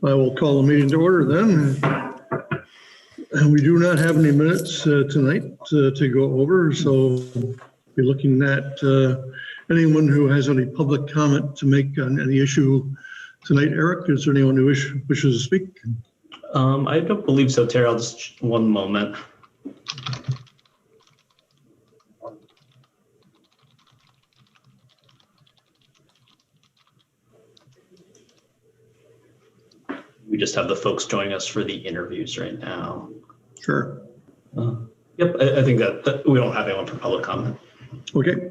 I will call the meeting to order then. And we do not have any minutes tonight to go over, so be looking at anyone who has any public comment to make on any issue tonight. Eric, is there anyone who wishes to speak? I don't believe so, Terry. I'll just one moment. We just have the folks joining us for the interviews right now. Sure. Yep, I think that we don't have anyone for public comment. Okay.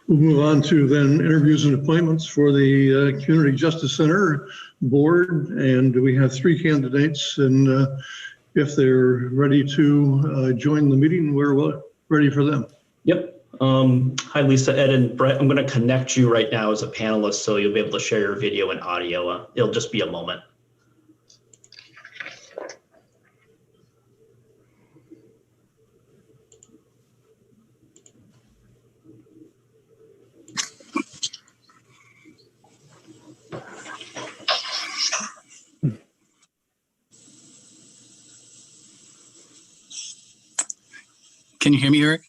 We'll move on to then interviews and appointments for the Community Justice Center board. And we have 3 candidates, and if they're ready to join the meeting, we're ready for them. Yep. Hi, Lisa, Ed, and Brett. I'm going to connect you right now as a panelist, so you'll be able to share your video and audio. It'll just be a moment. Can you hear me, Eric?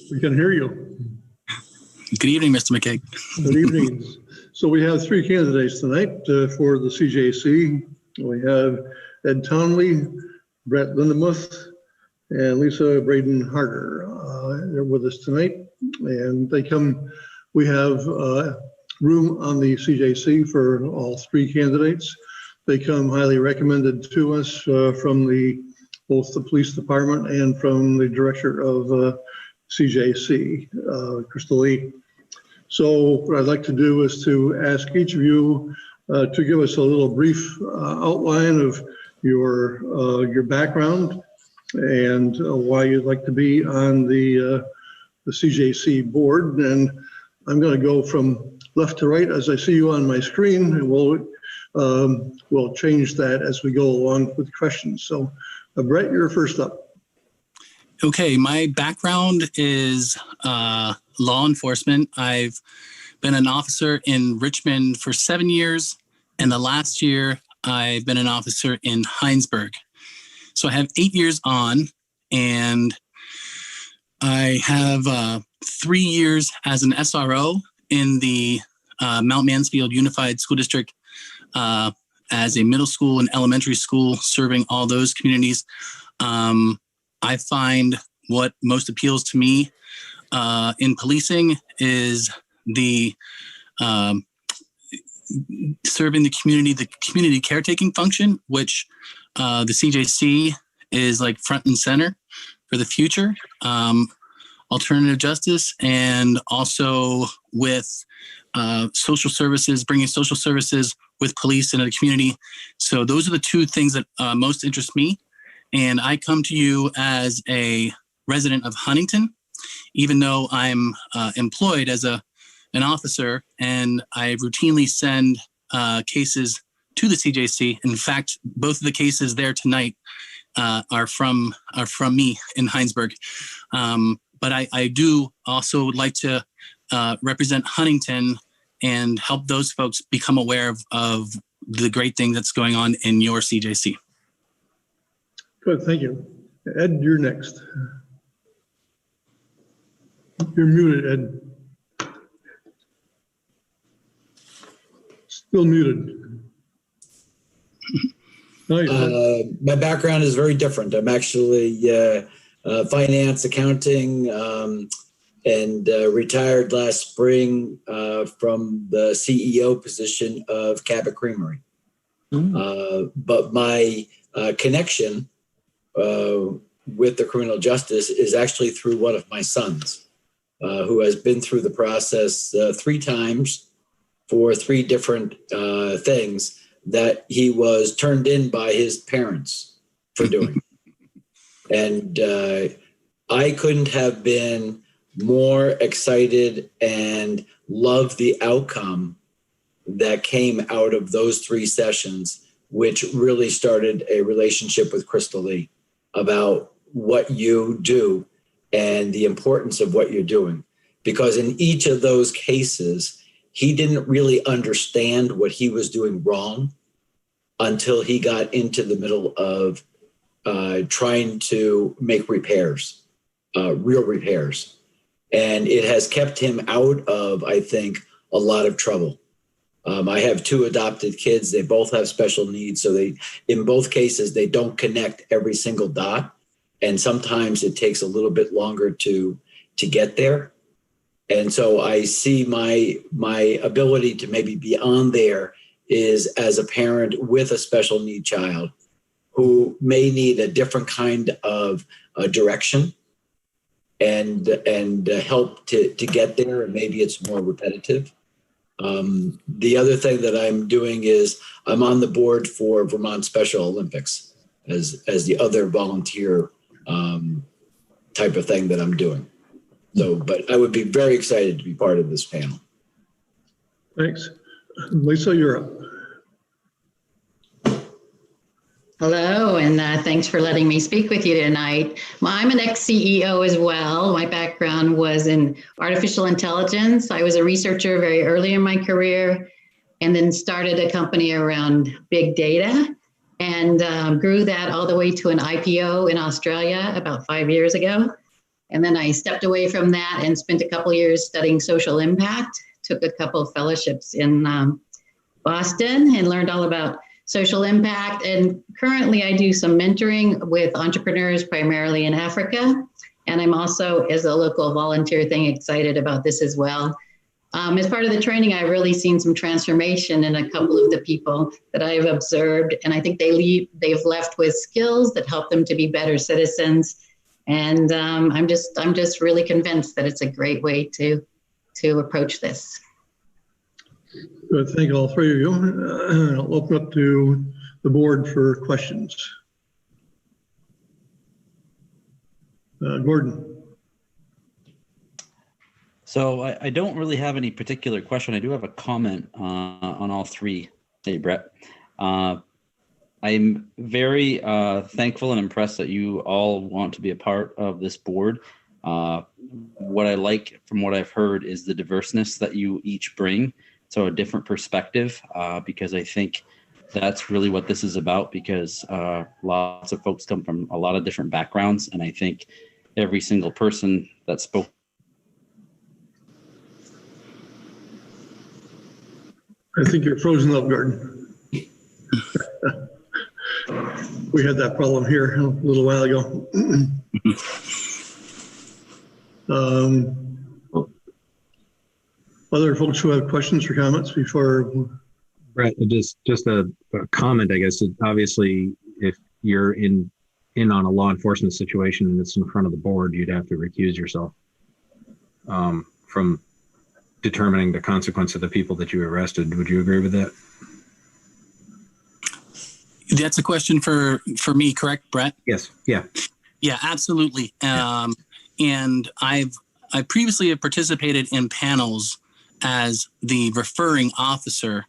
We can hear you. Good evening, Mr. McKay. Good evening. So we have three candidates tonight for the CJC. We have Ed Townley, Brett Lindemuth, and Lisa Braden Harder. They're with us tonight, and we have room on the CJC for all three candidates. They come highly recommended to us from both the police department and from the director of CJC, Crystal Lee. So what I'd like to do is to ask each of you to give us a little brief outline of your background and why you'd like to be on the CJC board. And I'm going to go from left to right as I see you on my screen, and we'll change that as we go along with questions. So Brett, you're first up. Okay, my background is law enforcement. I've been an officer in Richmond for 7 years, and the last year I've been an officer in Heinsberg. So I have 8 years on, and I have 3 years as an SRO in the Mount Mansfield Unified School District as a middle school and elementary school, serving all those communities. I find what most appeals to me in policing is the serving the community caretaking function, which the CJC is like front and center for the future. Alternative justice, and also with social services, bringing social services with police into the community. So those are the two things that most interest me. And I come to you as a resident of Huntington, even though I'm employed as an officer, and I routinely send cases to the CJC. In fact, both of the cases there tonight are from me in Heinsberg. But I do also would like to represent Huntington and help those folks become aware of the great thing that's going on in your CJC. Good, thank you. Ed, you're next. You're muted, Ed. Still muted. My background is very different. I'm actually finance, accounting, and retired last spring from the CEO position of Cabot Creamery. But my connection with the criminal justice is actually through one of my sons, who has been through the process 3 times for 3 different things that he was turned in by his parents for doing. And I couldn't have been more excited and loved the outcome that came out of those 3 sessions, which really started a relationship with Crystal Lee about what you do and the importance of what you're doing. Because in each of those cases, he didn't really understand what he was doing wrong until he got into the middle of trying to make repairs, real repairs. And it has kept him out of, I think, a lot of trouble. I have 2 adopted kids. They both have special needs. So in both cases, they don't connect every single dot. And sometimes it takes a little bit longer to get there. And so I see my ability to maybe be on there is as a parent with a special need child who may need a different kind of direction and help to get there. And maybe it's more repetitive. The other thing that I'm doing is I'm on the board for Vermont Special Olympics as the other volunteer type of thing that I'm doing. So, but I would be very excited to be part of this panel. Thanks. Lisa, you're up. Hello, and thanks for letting me speak with you tonight. I'm an ex-CEO as well. My background was in artificial intelligence. I was a researcher very early in my career and then started a company around big data. and grew that all the way to an IPO in Australia about 5 years ago. And then I stepped away from that and spent a couple years studying social impact, took a couple of fellowships in Boston and learned all about social impact. And currently I do some mentoring with entrepreneurs, primarily in Africa. And I'm also, as a local volunteer thing, excited about this as well. As part of the training, I've really seen some transformation in a couple of the people that I've observed. And I think they've left with skills that help them to be better citizens. And I'm just really convinced that it's a great way to approach this. Good. Thank all three of you. I'll open up to the board for questions. Gordon. So I don't really have any particular question. I do have a comment on all three. Hey, Brett. I'm very thankful and impressed that you all want to be a part of this board. What I like from what I've heard is the diverseness that you each bring. So a different perspective, because I think that's really what this is about, because lots of folks come from a lot of different backgrounds. And I think every single person that spoke. I think you're frozen up, Gordon. We had that problem here a little while ago. Other folks who have questions or comments before? Brett, just a comment, I guess. Obviously, if you're in on a law enforcement situation and it's in front of the board, you'd have to recuse yourself from determining the consequence of the people that you arrested. Would you agree with that? That's a question for me, correct, Brett? Yes. Yeah. Yeah, absolutely. And I previously have participated in panels as the referring officer,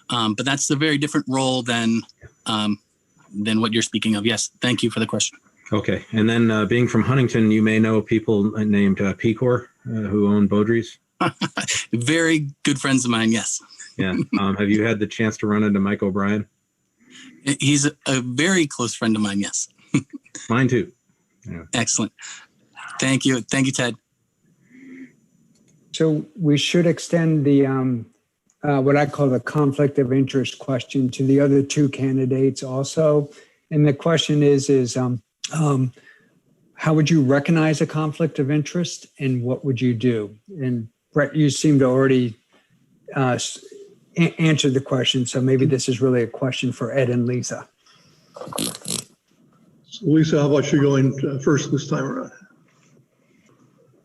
but that's a very different role than what you're speaking of. Yes, thank you for the question. Okay, and then being from Huntington, you may know people named Pecor who own Beaudry's. Very good friends of mine. Yes. Yeah. Have you had the chance to run into Mike O'Brien? He's a very close friend of mine. Yes. Mine too. Yeah. Excellent. Thank you. Thank you, Ted. So we should extend the what I call the conflict of interest question to the other two candidates also. And the question is how would you recognize a conflict of interest and what would you do? And Brett, you seem to already answer the question. So maybe this is really a question for Ed and Lisa. So Lisa, how about you going first this time around?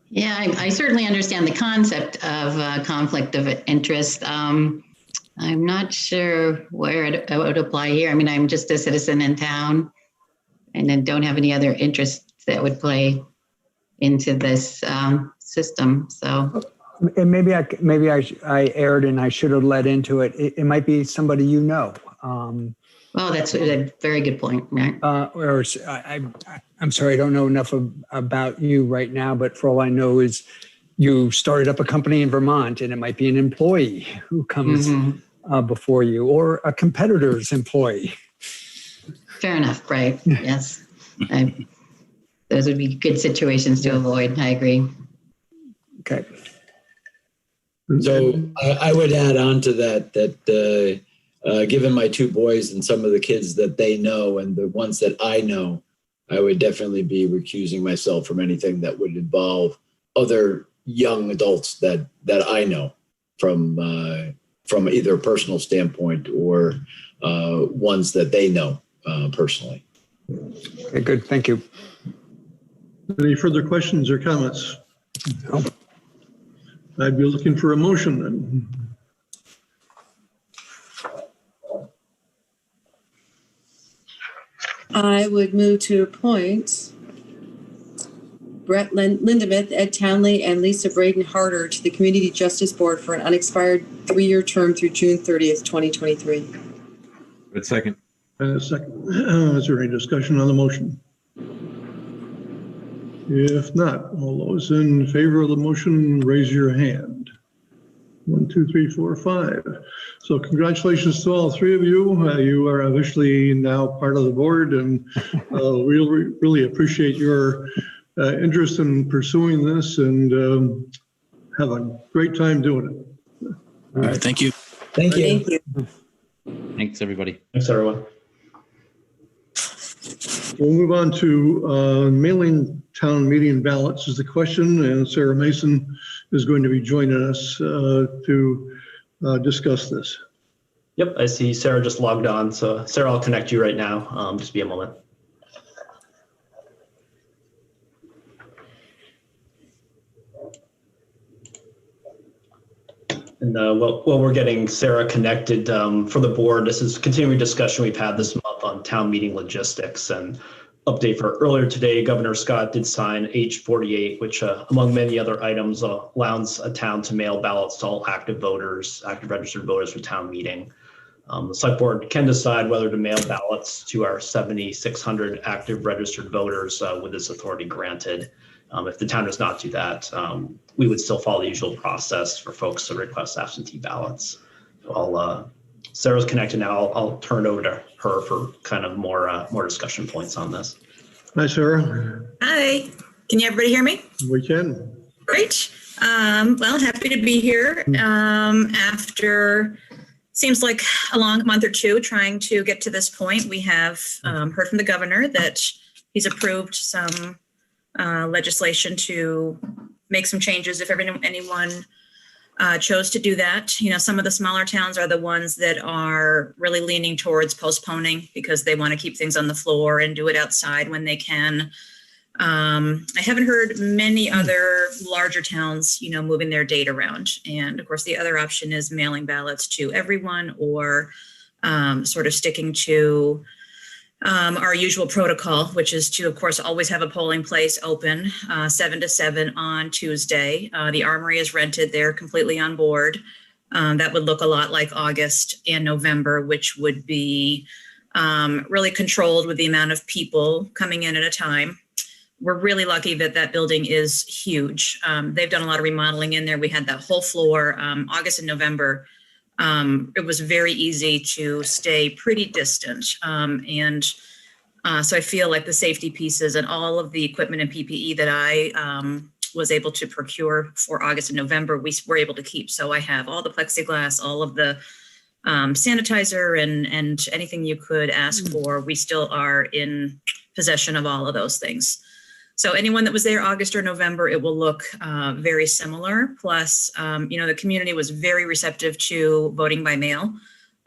Yeah, I certainly understand the concept of conflict of interest. I'm not sure where it would apply here. I mean, I'm just a citizen in town and then don't have any other interests that would play into this system. So. And maybe I erred and I should have led into it. It might be somebody you know. Well, that's a very good point, right? I'm sorry, I don't know enough about you right now, but for all I know is you started up a company in Vermont and it might be an employee who comes before you or a competitor's employee. Fair enough, right? Yes. Those would be good situations to avoid. I agree. Okay. So I would add on to that given my two boys and some of the kids that they know and the ones that I know, I would definitely be recusing myself from anything that would involve other young adults that I know from either a personal standpoint or ones that they know personally. Okay, good. Thank you. Any further questions or comments? No. I'd be looking for a motion then. I would move to appoint Brett Lindemuth, Ed Townley, and Lisa Braden Harder to the Community Justice Board for an unexpired 3-year term through June 30th, 2023. Good second. And a second. Is there any discussion on the motion? If not, all those in favor of the motion, raise your hand. 1, 2, 3, 4, 5. So congratulations to all three of you. You are officially now part of the board, and we really appreciate your interest in pursuing this, and have a great time doing it. All right, thank you. Thank you. Thank you. Thanks, everybody. Thanks, everyone. We'll move on to mailing town meeting ballots is the question, and Sarah Mason is going to be joining us to discuss this. Yep, I see Sarah just logged on. So Sarah, I'll connect you right now. Just be a moment. And while we're getting Sarah connected for the board, this is continuing discussion we've had this month on town meeting logistics. And update for earlier today, Governor Scott did sign H48, which among many other items allows a town to mail ballots to all active voters, active registered voters for town meeting. The select board can decide whether to mail ballots to our 7,600 active registered voters with this authority granted. If the town does not do that, we would still follow the usual process for folks to request absentee ballots. So Sarah's connected now. I'll turn it over to her for kind of more discussion points on this. Hi, Sarah. Hi, can everybody hear me? We can. Great. Well, happy to be here after seems like a long month or two trying to get to this point. We have heard from the governor that he's approved some legislation to make some changes if anyone chose to do that. You know, some of the smaller towns are the ones that are really leaning towards postponing because they want to keep things on the floor and do it outside when they can. I haven't heard many other larger towns, you know, moving their date around. And of course, the other option is mailing ballots to everyone or sort of sticking to our usual protocol, which is to, of course, always have a polling place open 7 to 7 on Tuesday. The Armory is rented. They're completely on board. That would look a lot like August and November, which would be really controlled with the amount of people coming in at a time. We're really lucky that that building is huge. They've done a lot of remodeling in there. We had that whole floor, August and November. It was very easy to stay pretty distant. So I feel like the safety pieces and all of the equipment and PPE that I was able to procure for August and November, we were able to keep. So I have all the plexiglass, all of the sanitizer and anything you could ask for. We still are in possession of all of those things. So anyone that was there August or November, it will look very similar. Plus, you know, the community was very receptive to voting by mail.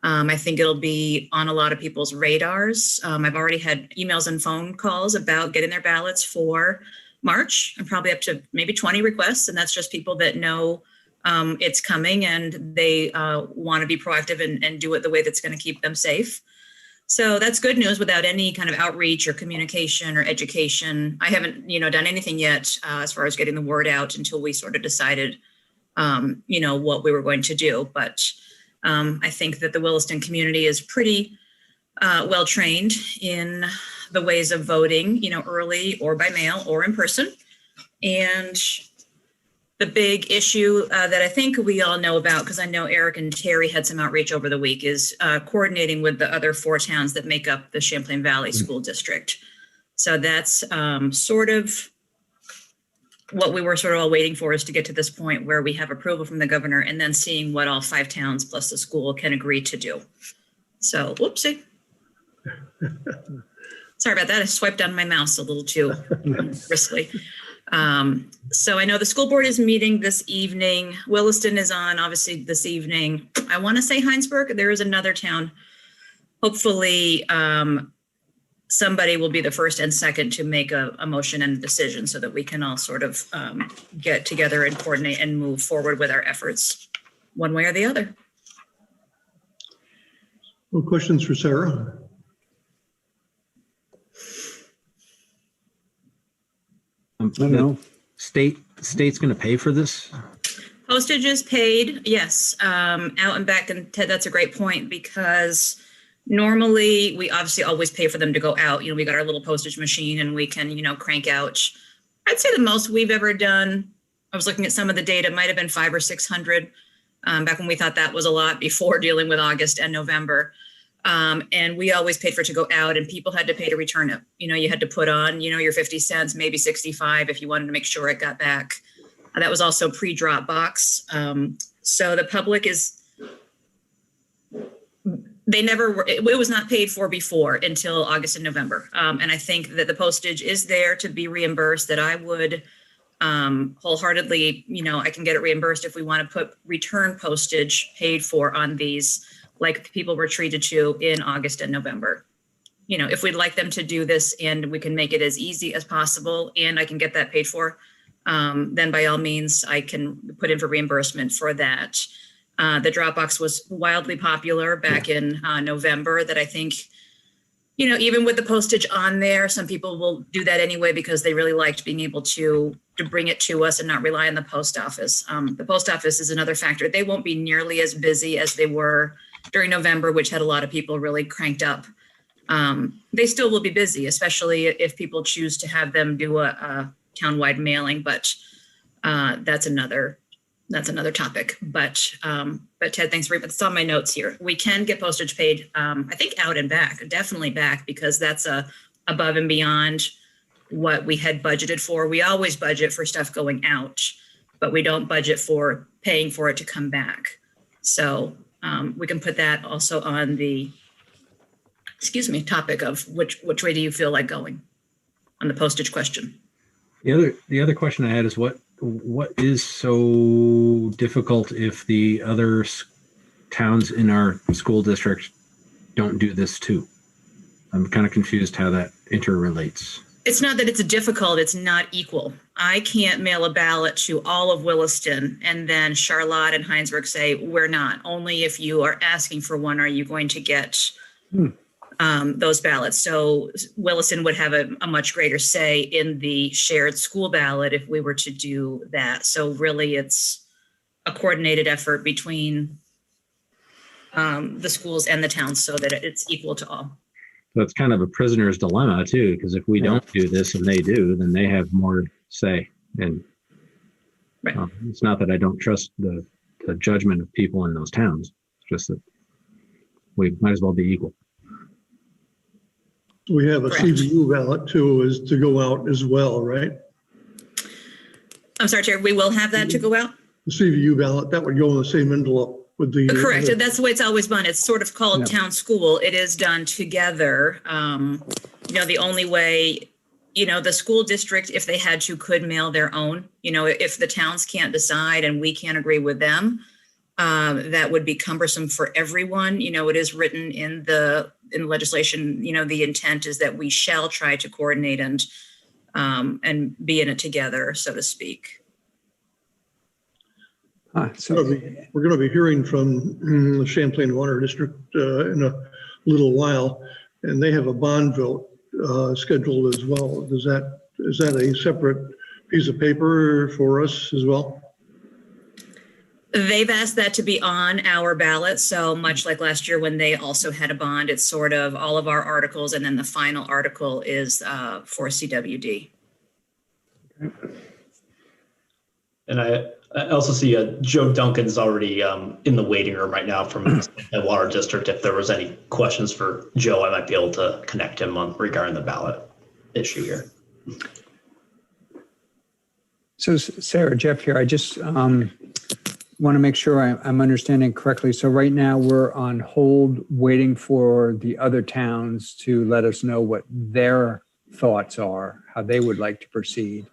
I think it'll be on a lot of people's radars. I've already had emails and phone calls about getting their ballots for March. I'm probably up to maybe 20 requests, and that's just people that know it's coming and they want to be proactive and do it the way that's going to keep them safe. So that's good news without any kind of outreach or communication or education. I haven't, you know, done anything yet as far as getting the word out until we sort of decided, you know, what we were going to do. But I think that the Williston community is pretty well trained in the ways of voting, you know, early or by mail or in person. And the big issue that I think we all know about, because I know Eric and Terry had some outreach over the week, is coordinating with the other 4 towns that make up the Champlain Valley School District. So that's sort of what we were sort of all waiting for, is to get to this point where we have approval from the governor and then seeing what all 5 towns plus the school can agree to do. So, whoopsie. Sorry about that. I swiped on my mouse a little too briskly. So I know the school board is meeting this evening. Williston is on, obviously, this evening. I want to say Heinsberg. There is another town. Hopefully, somebody will be the first and second to make a motion and a decision so that we can all sort of get together and coordinate and move forward with our efforts one way or the other. Well, questions for Sarah? I don't know. State's going to pay for this? Postage is paid, yes. Out and back, and Ted, that's a great point, because normally we obviously always pay for them to go out. You know, we got our little postage machine and we can, you know, crank out. I'd say the most we've ever done, I was looking at some of the data, might have been 500 or 600 back when we thought that was a lot before dealing with August and November. And we always paid for it to go out, and people had to pay to return it. You had to put on, your 50 cents, maybe 65 if you wanted to make sure it got back. That was also pre-drop box. So the public it was not paid for before until August and November. And I think that the postage is there to be reimbursed, that I would wholeheartedly, I can get it reimbursed if we want to put return postage paid for on these, like people were treated to in August and November. If we'd like them to do this and we can make it as easy as possible and I can get that paid for, then by all means, I can put in for reimbursement for that. The Dropbox was wildly popular back in November, that I think, even with the postage on there, some people will do that anyway because they really liked being able to bring it to us and not rely on the post office. The post office is another factor. They won't be nearly as busy as they were during November, which had a lot of people really cranked up. They still will be busy, especially if people choose to have them do a townwide mailing, but that's another topic. But Ted, thanks for it. It's on my notes here. We can get postage paid, I think out and back, definitely back, because that's above and beyond what we had budgeted for. We always budget for stuff going out, but we don't budget for paying for it to come back. So we can put that also on the, topic of which way do you feel like going on the postage question? The other question I had is what is so difficult if the other towns in our school district don't do this too? I'm kind of confused how that interrelates. It's not that it's difficult, it's not equal. I can't mail a ballot to all of Williston and then Charlotte and Heinsberg say, we're not. Only if you are asking for one are you going to get those ballots. So Williston would have a much greater say in the shared school ballot if we were to do that. So really it's a coordinated effort between the schools and the towns so that it's equal to all. So it's kind of a prisoner's dilemma too, because if we don't do this and they do, then they have more say. And right. It's not that I don't trust the judgment of people in those towns. It's just that we might as well be equal. We have a Correct. CVU ballot too, is to go out as well, right? I'm sorry, Chair, we will have that to go out? The CVU ballot, that would go in the same envelope with the. Correct. That's the way it's always been. It's sort of called town school. It is done together. The only way, the school district, if they had to, could mail their own. If the towns can't decide and we can't agree with them, that would be cumbersome for everyone. It is written in legislation, the intent is that we shall try to coordinate and be in it together, so to speak. So We're going to be hearing from the Champlain Water District in a little while, and they have a bond vote scheduled as well. Is that a separate piece of paper for us as well? They've asked that to be on our ballot. So much like last year when they also had a bond, it's sort of all of our articles. And then the final article is for CWD. And I also see Joe Duncan's already in the waiting room right now from the Water District. If there was any questions for Joe, I might be able to connect him on regarding the ballot issue here. So Sarah, Jeff here, I just want to make sure I'm understanding correctly. So right now we're on hold waiting for the other towns to let us know what their thoughts are, how they would like to proceed.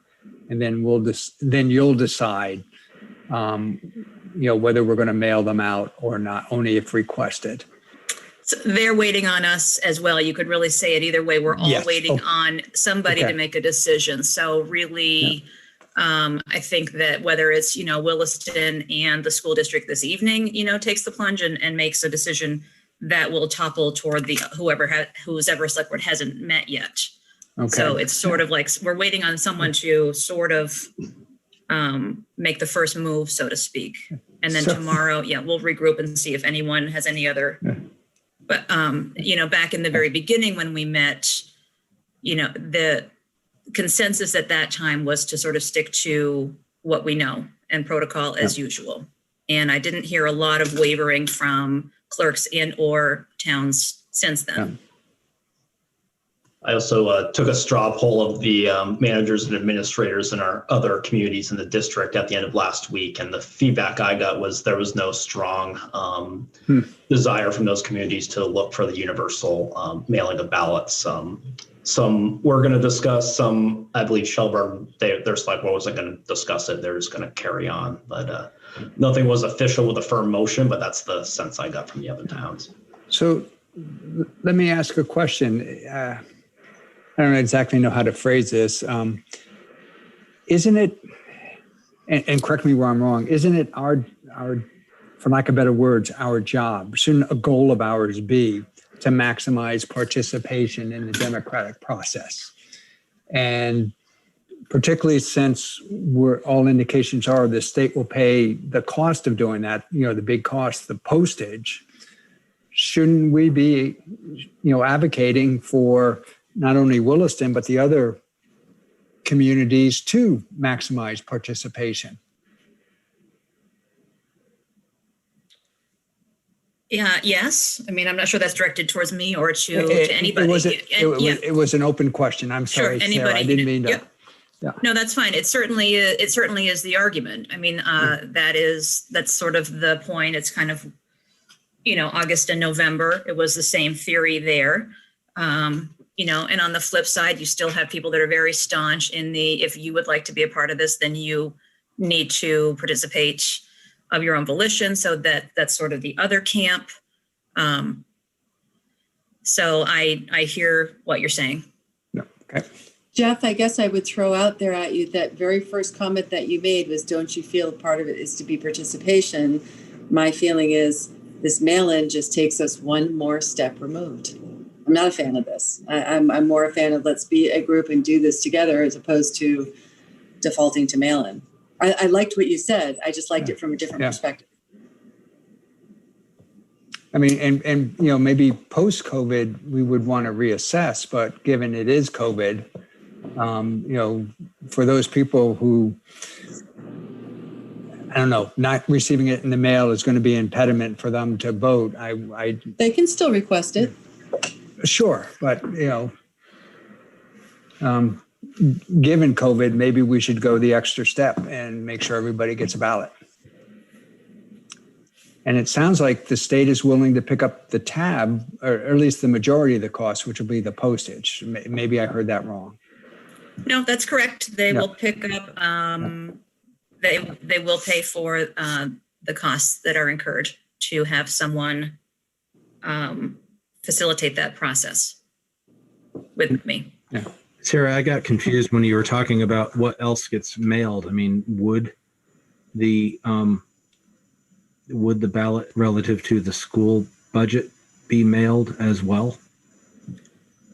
And then then you'll decide, whether we're going to mail them out or not, only if requested. So they're waiting on us as well. You could really say it either way. We're all waiting on somebody to make a decision. So really, I think that whether it's, Williston and the school district this evening, takes the plunge and makes a decision that will topple toward who's ever select board hasn't met yet. Okay. So it's sort of like we're waiting on someone to sort of make the first move, so to speak. And then tomorrow, we'll regroup and see if anyone has any other. But, back in the very beginning when we met, the consensus at that time was to sort of stick to what we know and protocol as usual. And I didn't hear a lot of wavering from clerks and or towns since then. I also took a straw poll of the managers and administrators in our other communities in the district at the end of last week. And the feedback I got was there was no strong desire from those communities to look for the universal mailing of ballots. Some we're going to discuss, some, I believe Shelburne, their select board wasn't going to discuss it. They're just going to carry on. But nothing was official with a firm motion, but that's the sense I got from the other towns. So let me ask a question. I don't exactly know how to phrase this. Isn't it, and correct me where I'm wrong, isn't it our, for lack of better words, our job? Shouldn't a goal of ours be to maximize participation in the democratic process? And particularly since all indications are the state will pay the cost of doing that, the big cost, the postage, shouldn't we be, advocating for not only Williston, but the other communities to maximize participation? Yeah. Yes. I mean, I'm not sure that's directed towards me or to anybody. It was an open question. I'm sorry, sure, anybody. Sarah, I didn't mean to. Yeah. No, that's fine. It certainly is the argument. I mean, that's sort of the point. It's kind of, August and November. It was the same theory there. And on the flip side, you still have people that are very staunch in if you would like to be a part of this, then you need to participate of your own volition. So that's sort of the other camp. So I hear what you're saying. No. Okay. Jeff, I guess I would throw out there at you that very first comment that you made was, don't you feel part of it is to be participation? My feeling is this mail-in just takes us one more step removed. I'm not a fan of this. I'm more a fan of let's be a group and do this together as opposed to defaulting to mail-in. I liked what you said. I just liked it from a different perspective. I mean, and maybe post-COVID, we would want to reassess, but given it is COVID, for those people who, I don't know, not receiving it in the mail is going to be an impediment for them to vote. They can still request it. Sure, but given COVID, maybe we should go the extra step and make sure everybody gets a ballot. And it sounds like the state is willing to pick up the tab, or at least the majority of the cost, which will be the postage. Maybe I heard that wrong. No, that's correct. They will pick up. They will pay for the costs that are incurred to have someone facilitate that process with me. Yeah. Sarah, I got confused when you were talking about what else gets mailed. I mean, would the ballot relative to the school budget be mailed as well?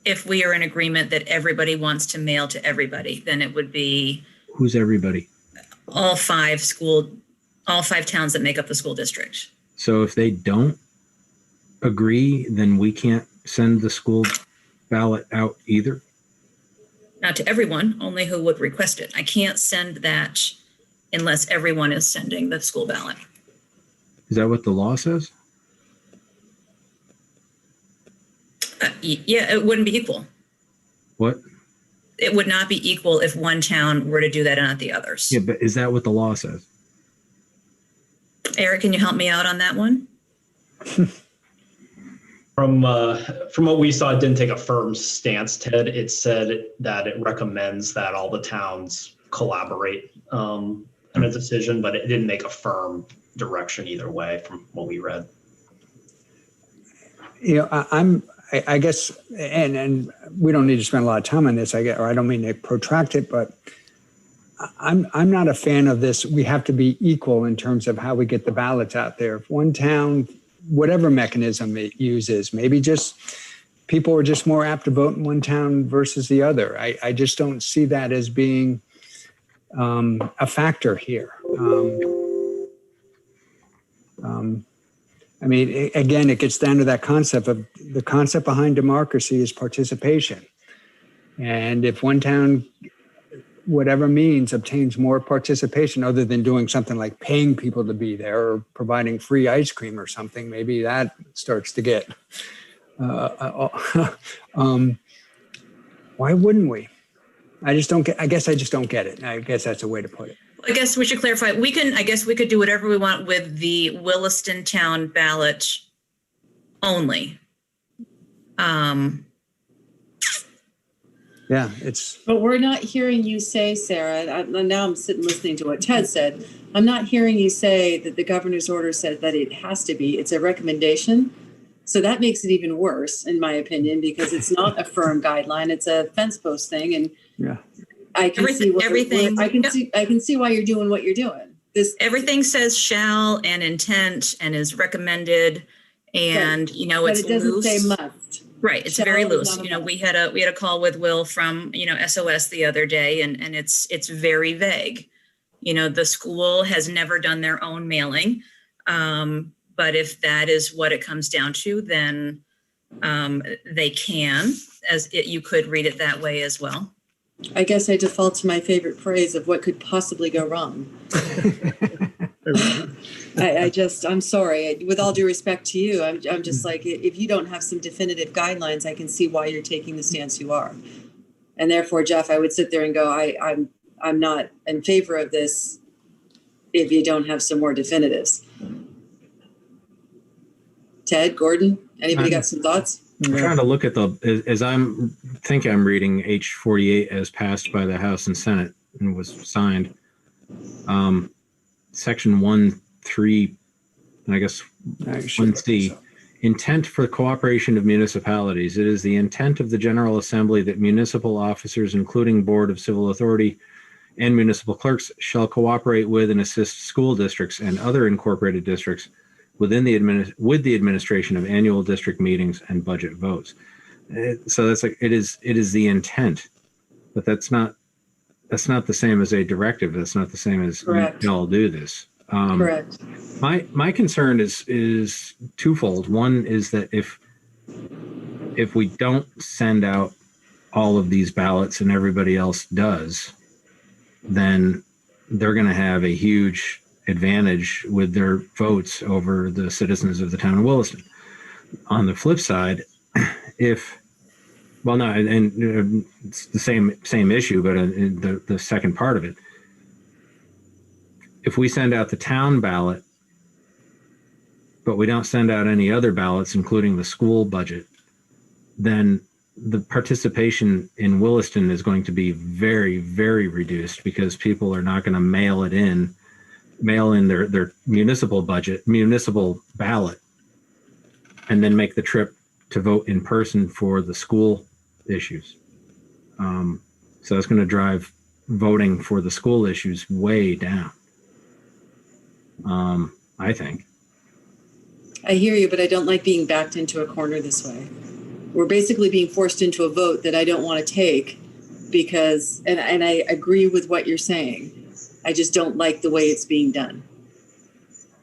If we are in agreement that everybody wants to mail to everybody, then it would be. Who's everybody? All five towns that make up the school district. So if they don't agree, then we can't send the school ballot out either? Not to everyone, only who would request it. I can't send that unless everyone is sending the school ballot. Is that what the law says? Yeah, it wouldn't be equal. What? It would not be equal if one town were to do that and not the others. Yeah, but is that what the law says? Eric, can you help me out on that one? From what we saw, it didn't take a firm stance, Ted. It said that it recommends that all the towns collaborate on a decision, but it didn't make a firm direction either way from what we read. I guess, and we don't need to spend a lot of time on this, I don't mean to protract it, but I'm not a fan of this. We have to be equal in terms of how we get the ballots out there. If one town, whatever mechanism it uses, maybe just people are just more apt to vote in one town versus the other. I just don't see that as being a factor here. I mean, again, it gets down to that concept of the concept behind democracy is participation. And if one town whatever means obtains more participation other than doing something like paying people to be there or providing free ice cream or something, maybe that starts to get, why wouldn't we? I guess I just don't get it. I guess that's a way to put it. I guess we should clarify. I guess we could do whatever we want with the Williston town ballot only. Yeah, it's. But we're not hearing you say, Sarah, now I'm sitting listening to what Ted said. I'm not hearing you say that the governor's order said that it has to be. It's a recommendation. So that makes it even worse, in my opinion, because it's not a firm guideline. It's a fence post thing. And Yeah. I can see I can see why you're doing what you're doing. Everything says shall and intent and is recommended, and but it's it doesn't loose. say must. Right, it's Shall very is loose. not a must. We had a call with Will from SOS the other day, and it's very vague. The school has never done their own mailing, but if that is what it comes down to, then they can. You could read it that way as well. I guess I default to my favorite phrase of what could possibly go wrong. I'm sorry. With all due respect to you, I'm just like, if you don't have some definitive guidelines, I can see why you're taking the stance you are. And therefore, Jeff, I would sit there and go, I'm not in favor of this if you don't have some more definitives. Ted, Gordon, anybody got some thoughts? I'm trying to look at as I'm reading H48 as passed by the House and Senate and was signed. Section 1.3, and I guess 1C, intent for cooperation of municipalities. It is the intent of the General Assembly that municipal officers, including Board of Civil Authority and municipal clerks, shall cooperate with and assist school districts and other incorporated districts within with the administration of annual district meetings and budget votes. So that's it is the intent, but that's not the same as a directive. That's not the same as you all do this. Correct. My concern is twofold. One is that if we don't send out all of these ballots and everybody else does, then they're going to have a huge advantage with their votes over the citizens of the town of Williston. On the flip side, it's the same issue, but the second part of it, if we send out the town ballot, but we don't send out any other ballots, including the school budget, then the participation in Williston is going to be very, very reduced because people are not going to mail in their municipal ballot, and then make the trip to vote in person for the school issues. So that's going to drive voting for the school issues way down. I think. I hear you, but I don't like being backed into a corner this way. We're basically being forced into a vote that I don't want to take because, and I agree with what you're saying. I just don't like the way it's being done.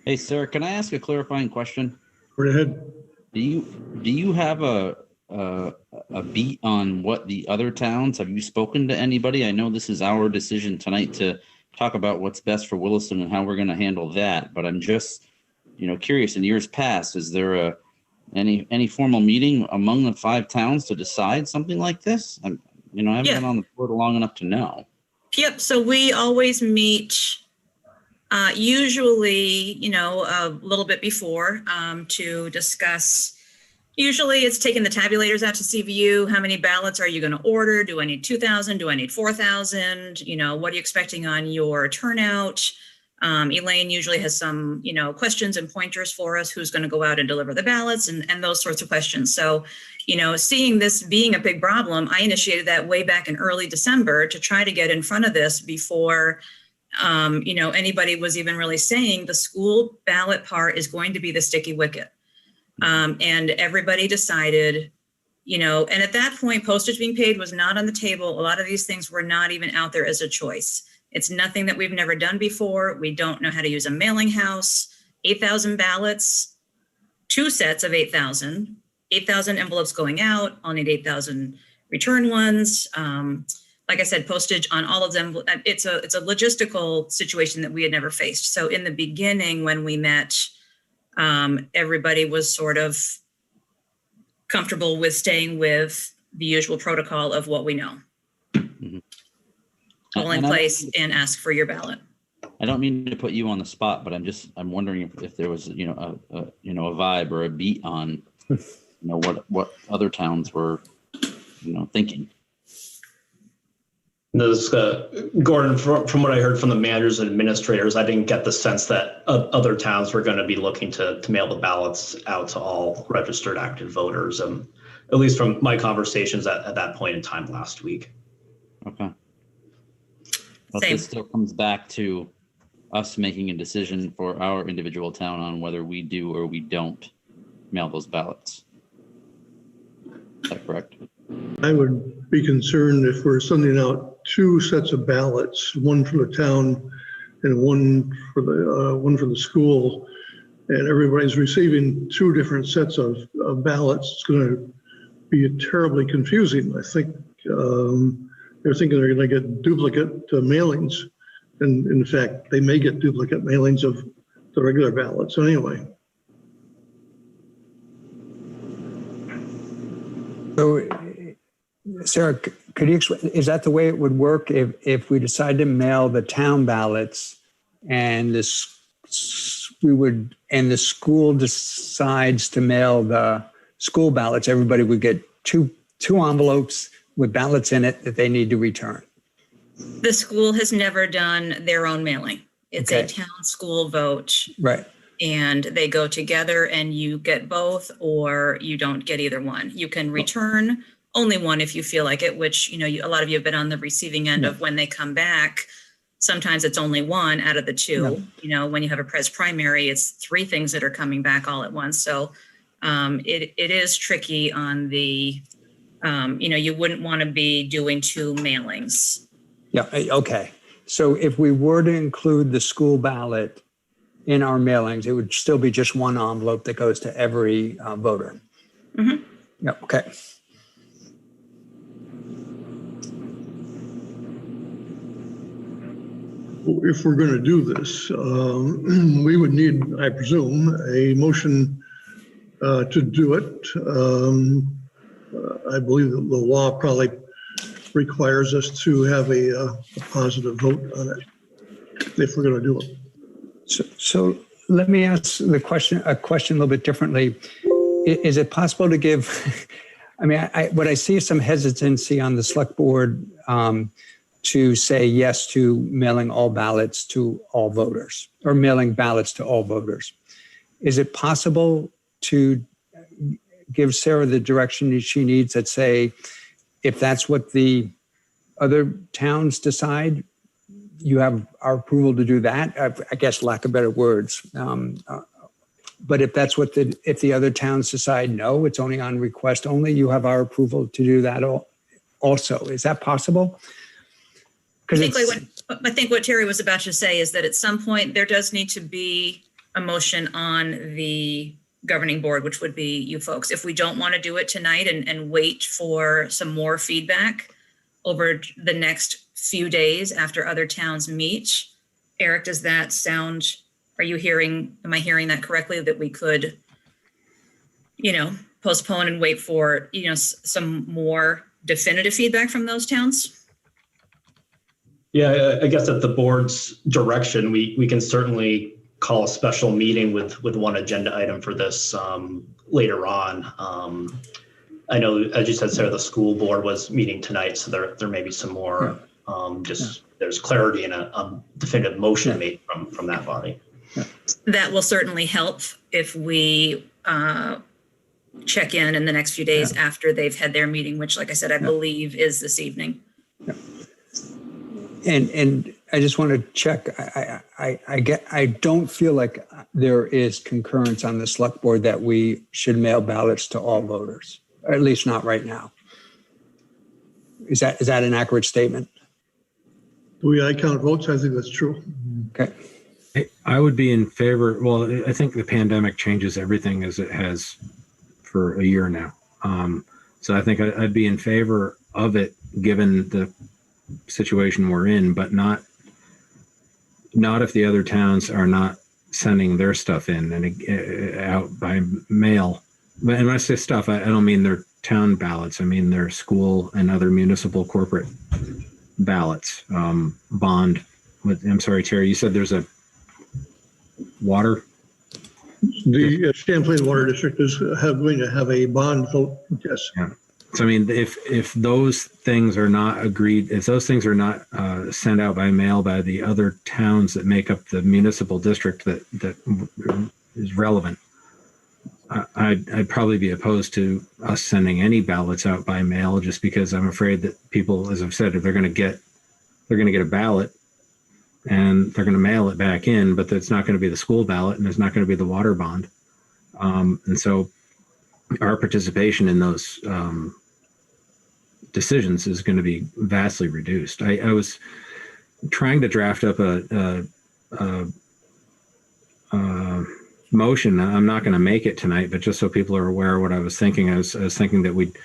Hey, Sarah, can I ask a clarifying question? Go ahead. Do you have a beat on what the other towns? Have you spoken to anybody? I know this is our decision tonight to talk about what's best for Williston and how we're going to handle that. But I'm just, curious. In years past, is there any formal meeting among the 5 towns to decide something like this? I haven't been on the board long enough to know. Yep. So we always meet usually, a little bit before to discuss. Usually it's taking the tabulators out to CVU. How many ballots are you going to order? Do I need 2,000? Do I need 4,000? What are you expecting on your turnout? Elaine usually has some, questions and pointers for us. Who's going to go out and deliver the ballots and those sorts of questions. So, seeing this being a big problem, I initiated that way back in early December to try to get in front of this before, anybody was even really saying the school ballot part is going to be the sticky wicket. And everybody decided, and at that point, postage being paid was not on the table. A lot of these things were not even out there as a choice. It's nothing that we've never done before. We don't know how to use a mailing house. 8,000 ballots, 2 sets of 8,000 envelopes going out. I'll need 8,000 return ones. like I said, postage on all of them. It's a logistical situation that we had never faced. So in the beginning, when we met, everybody was sort of comfortable with staying with the usual protocol of what we know. Mhm. All in And place and ask for your ballot. I don't mean to put you on the spot, but I'm wondering if there was, a vibe or a beat on, what other towns were, thinking. This, Gordon, from what I heard from the managers and administrators, I didn't get the sense that other towns were going to be looking to mail the ballots out to all registered active voters, at least from my conversations at that point in time last week. Okay. But Same. this still comes back to us making a decision for our individual town on whether we do or we don't mail those ballots. Is that correct? I would be concerned if we're sending out two sets of ballots, one for the town and one for the school, and everybody's receiving two different sets of ballots. It's going to be terribly confusing. I think they're thinking they're going to get duplicate mailings, and in fact, they may get duplicate mailings of the regular ballots anyway. So, Sarah, could you explain, is that the way it would work if we decide to mail the town ballots and the school decides to mail the school ballots, everybody would get two envelopes with ballots in it that they need to return? The school has never done their own mailing. It's a Okay. town school vote. Right. And they go together and you get both or you don't get either one. You can return only one if you feel like it, which, a lot of you have been on the receiving end of when they come back. Sometimes it's only one out of the two. When you have a pres primary, it's three things that are coming back all at once. So it is tricky on the, you wouldn't want to be doing two mailings. Yeah. Okay. So if we were to include the school ballot in our mailings, it would still be just one envelope that goes to every voter. Mm-hmm. Yeah. Okay. If we're going to do this, we would need, I presume, a motion to do it. I believe that the law probably requires us to have a positive vote on it if we're going to do it. So let me ask a question a little bit differently. Is it possible to give, what I see is some hesitancy on the select board to say yes to mailing all ballots to all voters or mailing ballots to all voters. Is it possible to give Sarah the direction she needs that say, if that's what the other towns decide, you have our approval to do that? I guess lack of better words. But if that's what if the other towns decide, no, it's only on request only, you have our approval to do that also. Is that possible? I think what Terry was about to say is that at some point there does need to be a motion on the governing board, which would be you folks. If we don't want to do it tonight and wait for some more feedback over the next few days after other towns meet, Eric, does that sound, am I hearing that correctly, that we could, postpone and wait for, some more definitive feedback from those towns? Yeah, I guess at the board's direction, we can certainly call a special meeting with one agenda item for this later on. I know, as you said, Sarah, the school board was meeting tonight, so there may be some more, there's clarity and a definitive motion made from that body. That will certainly help if we check in the next few days after they've had their meeting, which, like I said, I believe is this evening. And I just want to check. I don't feel like there is concurrence on the select board that we should mail ballots to all voters, or at least not right now. Is that an accurate statement? The way I count votes, I think that's true. Okay. I would be in favor. Well, I think the pandemic changes everything as it has for a year now. So I think I'd be in favor of it, given the situation we're in, but not if the other towns are not sending their stuff in and out by mail. But and when I say stuff, I don't mean their town ballots. I mean their school and other municipal corporate ballots. Bond. I'm sorry, Terry. You said there's a water. The Champlain Water District is going to have a bond vote. Yes. Yeah. So I mean, if those things are not agreed, if those things are not sent out by mail by the other towns that make up the municipal district that is relevant, I'd probably be opposed to us sending any ballots out by mail, just because I'm afraid that people, as I've said, if they're going to get a ballot and they're going to mail it back in, but it's not going to be the school ballot and it's not going to be the water bond, and so our participation in those decisions is going to be vastly reduced. I was trying to draft up a motion. I'm not going to make it tonight, but just so people are aware of what I was thinking, I was thinking that we'd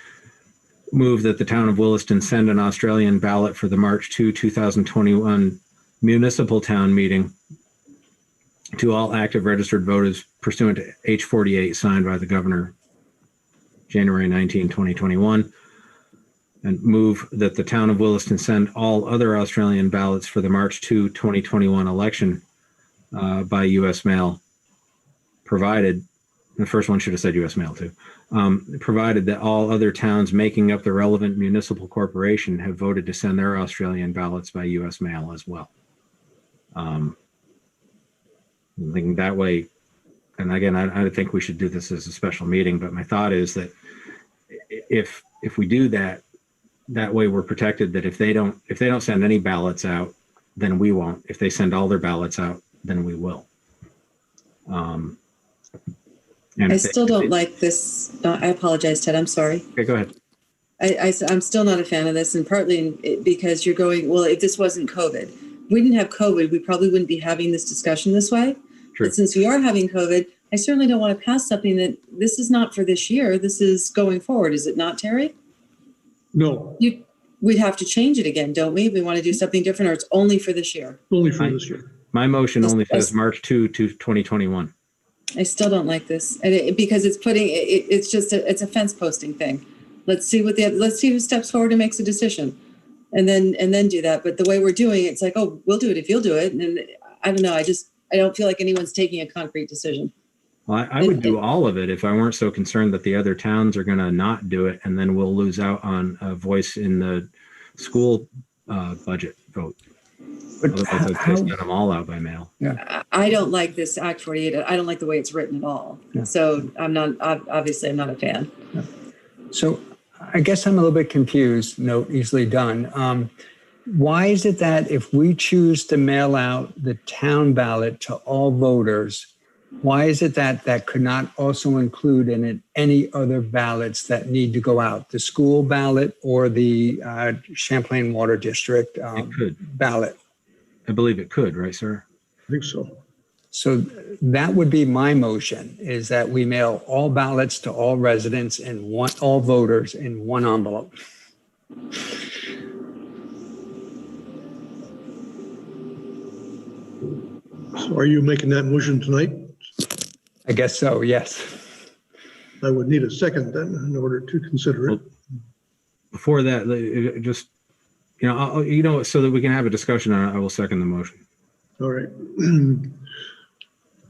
move that the town of Williston send an Australian ballot for the March 2, 2021 municipal town meeting to all active registered voters pursuant to H-48 signed by the governor January 19, 2021, and move that the town of Williston send all other Australian ballots for the March 2, 2021 election by U.S. mail, provided, the first one should have said U.S. mail too, provided that all other towns making up the relevant municipal corporation have voted to send their Australian ballots by U.S. mail as well. I think that way, and again, I think we should do this as a special meeting, but my thought is that if we do that, that way we're protected, that if they don't send any ballots out, then we won't. If they send all their ballots out, then we will. And I still don't like this. I apologize, Ted. I'm sorry. Okay, go ahead. I'm still not a fan of this, and partly because you're going, well, if this wasn't COVID, if we didn't have COVID, we probably wouldn't be having this discussion this way. True. But since we are having COVID, I certainly don't want to pass something that this is not for this year. This is going forward. Is it not, Terry? No, We'd have to change it again, don't we? We want to do something different, or it's only for this year. only for this year. My motion only says March 2 to 2021. I still don't like this, and because it's putting it's just it's a fence posting thing. Let's see who steps forward and makes a decision, and then do that. But the way we're doing it, it's like, oh, we'll do it if you'll do it, and I don't know. I don't feel like anyone's taking a concrete decision. Well, I would do all of it if I weren't so concerned that the other towns are going to not do it, and then we'll lose out on a voice in the school budget vote. But Otherwise, I'd say send them all out by mail. Yeah. I don't like this Act 48. I don't like the way it's written at all. Yeah. So I'm not a fan. So I guess I'm a little bit confused. Note easily done. Why is it that if we choose to mail out the town ballot to all voters, why is it that that could not also include in it any other ballots that need to go out, the school ballot or the Champlain Water District It could. ballot? I believe it could, right, sir? I think so. So that would be my motion, is that we mail all ballots to all residents and all voters in one envelope. So are you making that motion tonight? I guess so, yes. I would need a second then in order to consider it. Before that, just, so that we can have a discussion on it, I will second the motion. All right.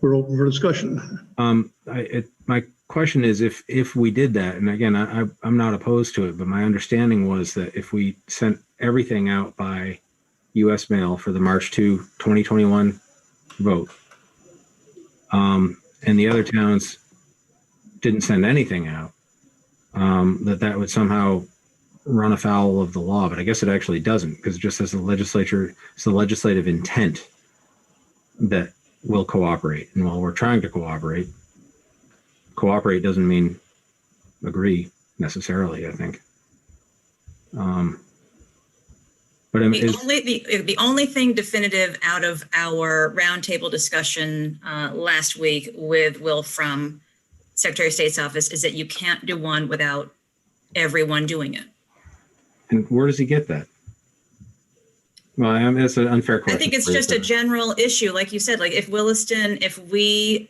We're open for discussion. My question is, if we did that, and again, I'm not opposed to it, but my understanding was that if we sent everything out by U.S. mail for the March 2, 2021 vote, and the other towns didn't send anything out, that would somehow run afoul of the law. But I guess it actually doesn't, because it just says it's the legislative intent that will cooperate. And while we're trying to cooperate doesn't mean agree necessarily, I think. But The only thing definitive out of our roundtable discussion last week with Will from Secretary of State's office is that you can't do one without everyone doing it. And where does he get that? Well, it's an unfair question. I think it's for you, just a sir. general issue. Like you said, like if we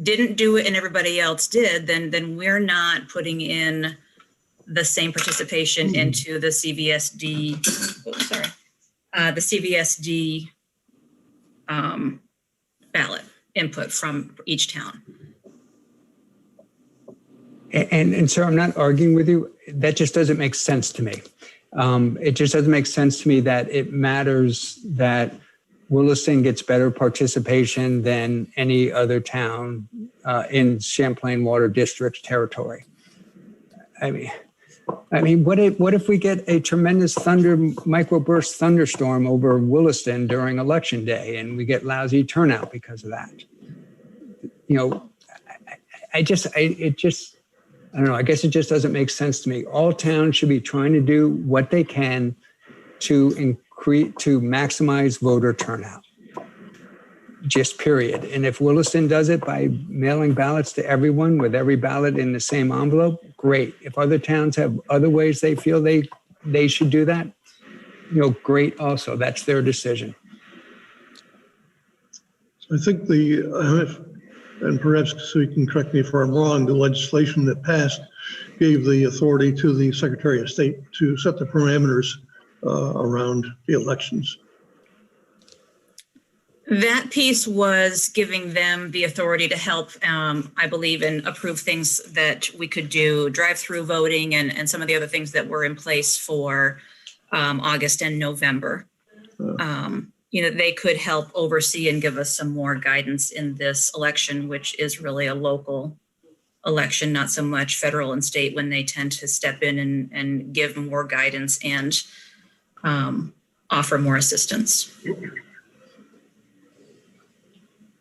didn't do it and everybody else did, then we're not putting in the same participation into the CVSD, the CVSD ballot input from each town. And so I'm not arguing with you. That just doesn't make sense to me. It just doesn't make sense to me that it matters that Williston gets better participation than any other town in Champlain Water District territory. I mean, what if we get a tremendous microburst thunderstorm over Williston during election day and we get lousy turnout because of that? You know, I don't know. I guess it just doesn't make sense to me. All towns should be trying to do what they can to maximize voter turnout. Just period. And if Williston does it by mailing ballots to everyone with every ballot in the same envelope, great. If other towns have other ways they feel they should do that, you know, great also. That's their decision. I think and perhaps so you can correct me if I'm wrong, the legislation that passed gave the authority to the Secretary of State to set the parameters around the elections. That piece was giving them the authority to help, I believe, and approve things that we could do, drive-through voting and some of the other things that were in place for August and November. You know, they could help oversee and give us some more guidance in this election, which is really a local election, not so much federal and state, when they tend to step in and give more guidance and offer more assistance.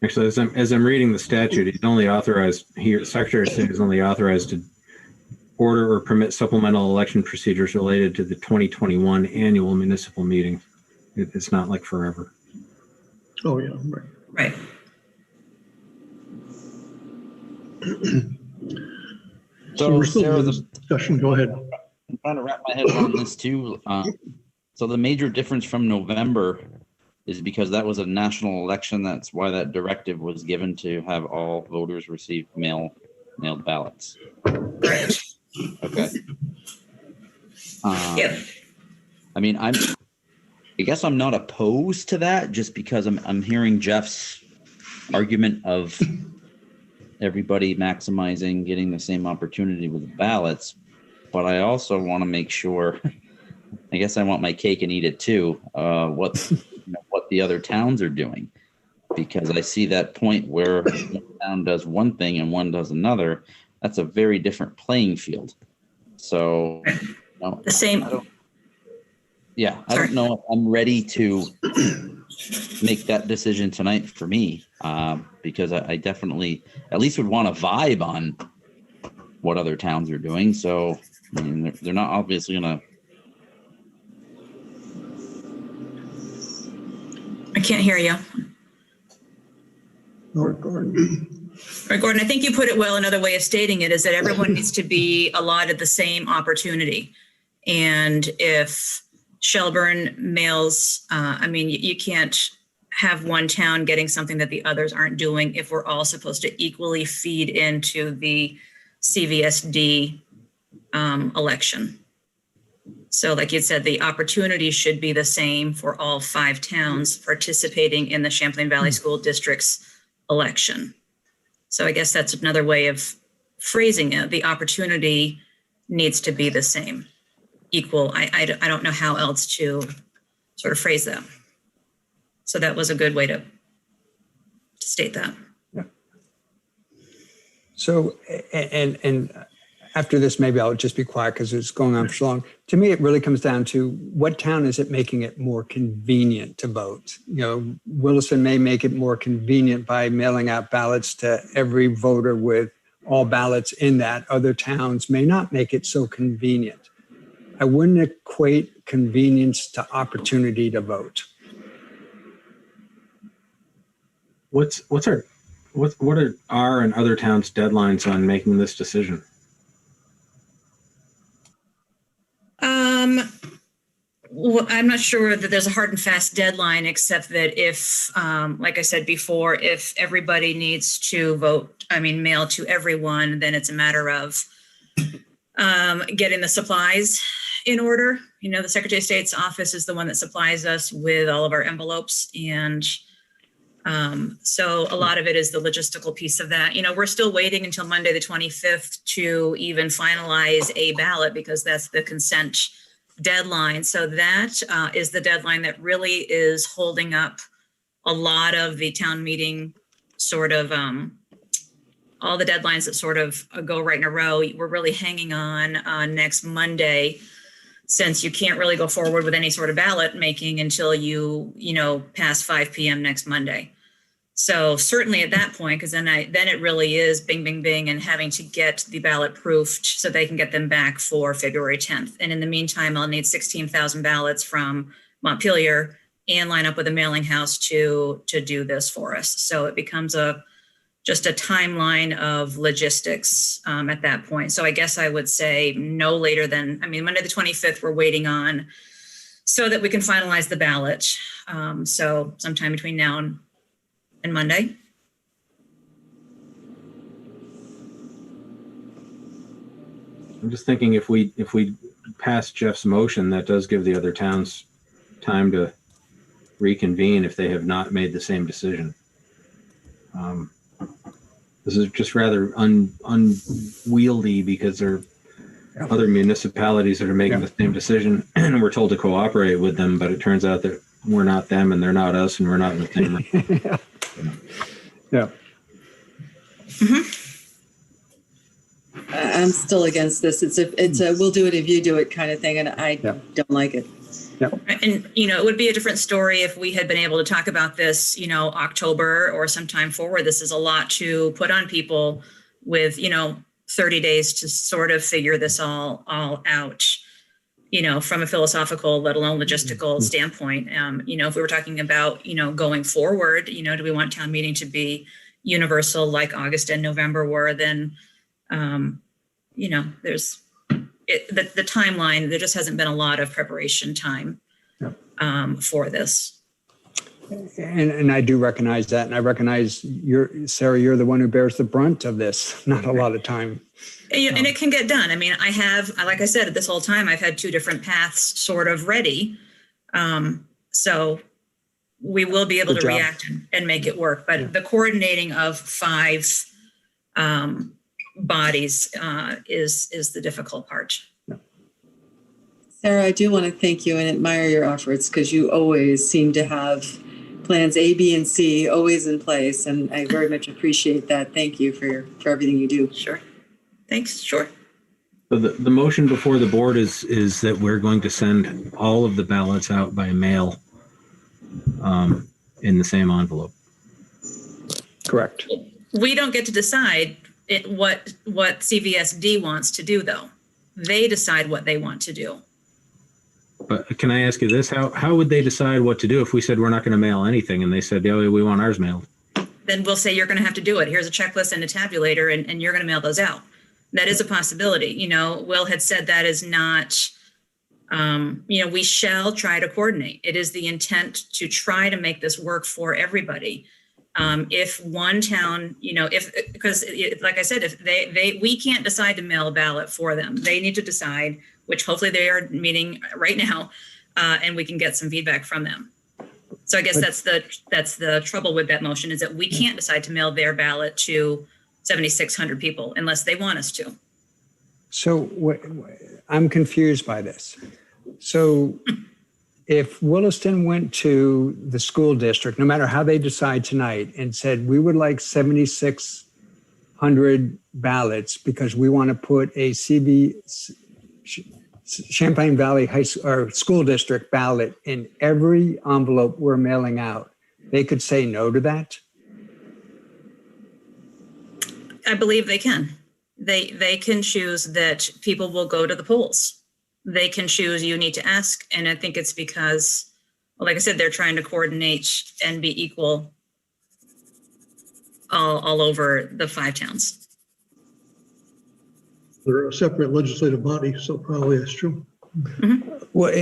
Actually, as I'm reading the statute, he's only authorized here. Secretary of State is only authorized to order or permit supplemental election procedures related to the 2021 annual municipal meeting. It's not like forever. Oh, yeah, right. Right. So we're still in this discussion. Go ahead. I'm trying to wrap my head around this too. So the major difference from November is because that was a national election. That's why that directive was given to have all voters receive mailed ballots. Right. Okay. Yep. I mean, I guess I'm not opposed to that, just because I'm hearing Jeff's argument of everybody maximizing getting the same opportunity with the ballots. But I also want to make sure, I guess I want my cake and eat it too, what the other towns are doing. Because I see that point where one town does one thing and one does another. That's a very different playing field. So, The same. I don't know if I'm ready to make that decision tonight for me, because I definitely at least would want to vibe on what other towns are doing. So, I mean, they're not obviously going to. I can't hear you. Gordon. Right, Gordon, I think you put it well. Another way of stating it is that everyone needs to be allotted the same opportunity. And if Shelburne mails, you can't have one town getting something that the others aren't doing if we're all supposed to equally feed into the CVSD election. So like you said, the opportunity should be the same for all 5 towns participating in the Champlain Valley School District's election. So I guess that's another way of phrasing it. The opportunity needs to be the same, equal. I don't know how else to sort of phrase that. So that was a good way to state that. Yeah. So, and after this, maybe I'll just be quiet because it's going on for so long. To me, it really comes down to what town is it making it more convenient to vote? You know, Williston may make it more convenient by mailing out ballots to every voter with all ballots in that. Other towns may not make it so convenient. I wouldn't equate convenience to opportunity to vote. What are our and other towns' deadlines on making this decision? Well, I'm not sure that there's a hard and fast deadline, except that if, like I said before, if everybody needs to vote, mail to everyone, then it's a matter of getting the supplies in order. The Secretary of State's office is the one that supplies us with all of our envelopes. And so a lot of it is the logistical piece of that. We're still waiting until Monday, the 25th to even finalize a ballot, because that's the consent deadline. So that is the deadline that really is holding up a lot of the town meeting sort of all the deadlines that sort of go right in a row. We're really hanging on next Monday, since you can't really go forward with any sort of ballot making until you pass 5 p.m. next Monday. So certainly at that point, because then it really is bing, bing, bing, and having to get the ballot proofed so they can get them back for February 10th. And in the meantime, I'll need 16,000 ballots from Montpelier and line up with a mailing house to do this for us. So it becomes just a timeline of logistics at that point. So I guess I would say no later than, Monday the 25th, we're waiting on so that we can finalize the ballot. So sometime between now and Monday. I'm just thinking if we pass Jeff's motion, that does give the other towns time to reconvene if they have not made the same decision. This is just rather unwieldy, because there are other municipalities that are making the same decision, and we're told to cooperate with them, but it turns out that we're not them and they're not us, and we're not in the same room. Yeah. I'm still against this. It's a we'll do it if you do it kind of thing, and I don't like it. And, it would be a different story if we had been able to talk about this, October or sometime forward. This is a lot to put on people with, 30 days to sort of figure this all out, from a philosophical, let alone logistical standpoint. If we were talking about, going forward, do we want town meeting to be universal like August and November were, then, there's the timeline, there just hasn't been a lot of preparation time for this. And I do recognize that. And I recognize Sarah, you're the one who bears the brunt of this, not a lot of time. And it can get done. Like I said, this whole time, I've had 2 different paths sort of ready. So we will be able to react and make it work. But the coordinating of 5 bodies is the difficult part. Sarah, I do want to thank you and admire your efforts, because you always seem to have plans A, B, and C always in place, and I very much appreciate that. Thank you for everything you do. Sure. Thanks. Sure. So the motion before the board is that we're going to send all of the ballots out by mail in the same envelope. Correct. We don't get to decide what CVSD wants to do, though. They decide what they want to do. But can I ask you this? How would they decide what to do if we said we're not going to mail anything and they said, yeah, we want ours mailed? Then we'll say, you're going to have to do it. Here's a checklist and a tabulator, and you're going to mail those out. That is a possibility. Will had said that is not, we shall try to coordinate. It is the intent to try to make this work for everybody. If one town, because like I said, if we can't decide to mail a ballot for them, they need to decide, which hopefully they are meeting right now, and we can get some feedback from them. So I guess that's the trouble with that motion, is that we can't decide to mail their ballot to 7,600 people unless they want us to. So I'm confused by this. So if Williston went to the school district, no matter how they decide tonight, and said, we would like 7,600 ballots because we want to put a Champaign Valley High or School District ballot in every envelope we're mailing out, they could say no to that? I believe they can. They can choose that people will go to the polls. They can choose you need to ask. And I think it's because, well, like I said, they're trying to coordinate and be equal all over the 5 towns. They're a separate legislative body, so probably that's true. Mm-hmm. Well,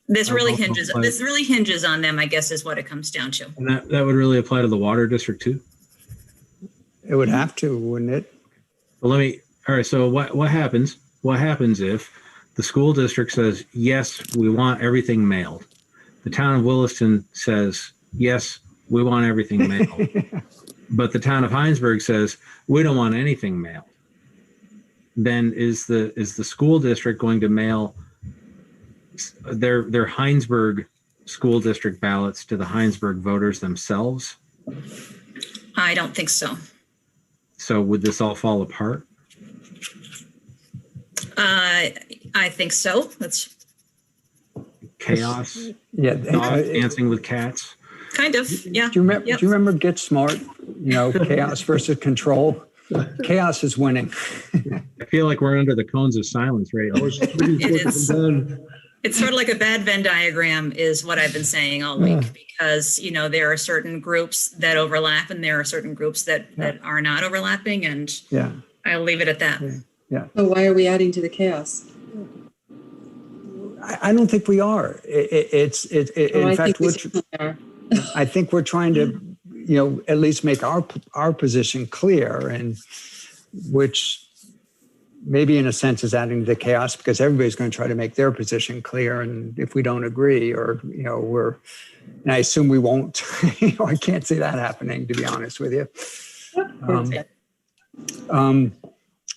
This really also hinges, apply- this really hinges on them, I guess, is what it comes down to. And that would really apply to the water district too? It would have to, wouldn't it? Well, all right, so what happens? What happens if the school district says, yes, we want everything mailed? The town of Williston says, yes, we want everything mailed. But the town of Heinsberg says, we don't want anything mailed. Then is the school district going to mail their Heinsberg school district ballots to the Heinsberg voters themselves? I don't think so. So would this all fall apart? I think so. That's Chaos, Yeah. dogs dancing with cats. kind of, yeah. Do you remember? Yep. Do you remember Get Smart? You know, chaos versus control. Chaos is winning. I feel like we're under the cones of silence right I now. was reading It what is. was done. It's sort of like a bad Venn diagram is what I've been saying all week, because, you know, there are certain groups that overlap and there are certain groups that are not overlapping, and Yeah. I'll leave it at that. So why are we adding to the chaos? I don't think we are. In fact, I think we're trying to, you know, at least make our position clear, and which maybe in a sense is adding to the chaos, because everybody's going to try to make their position clear. And if we don't agree, or, you know, and I assume we won't, you know, I can't see that happening, to be honest with you.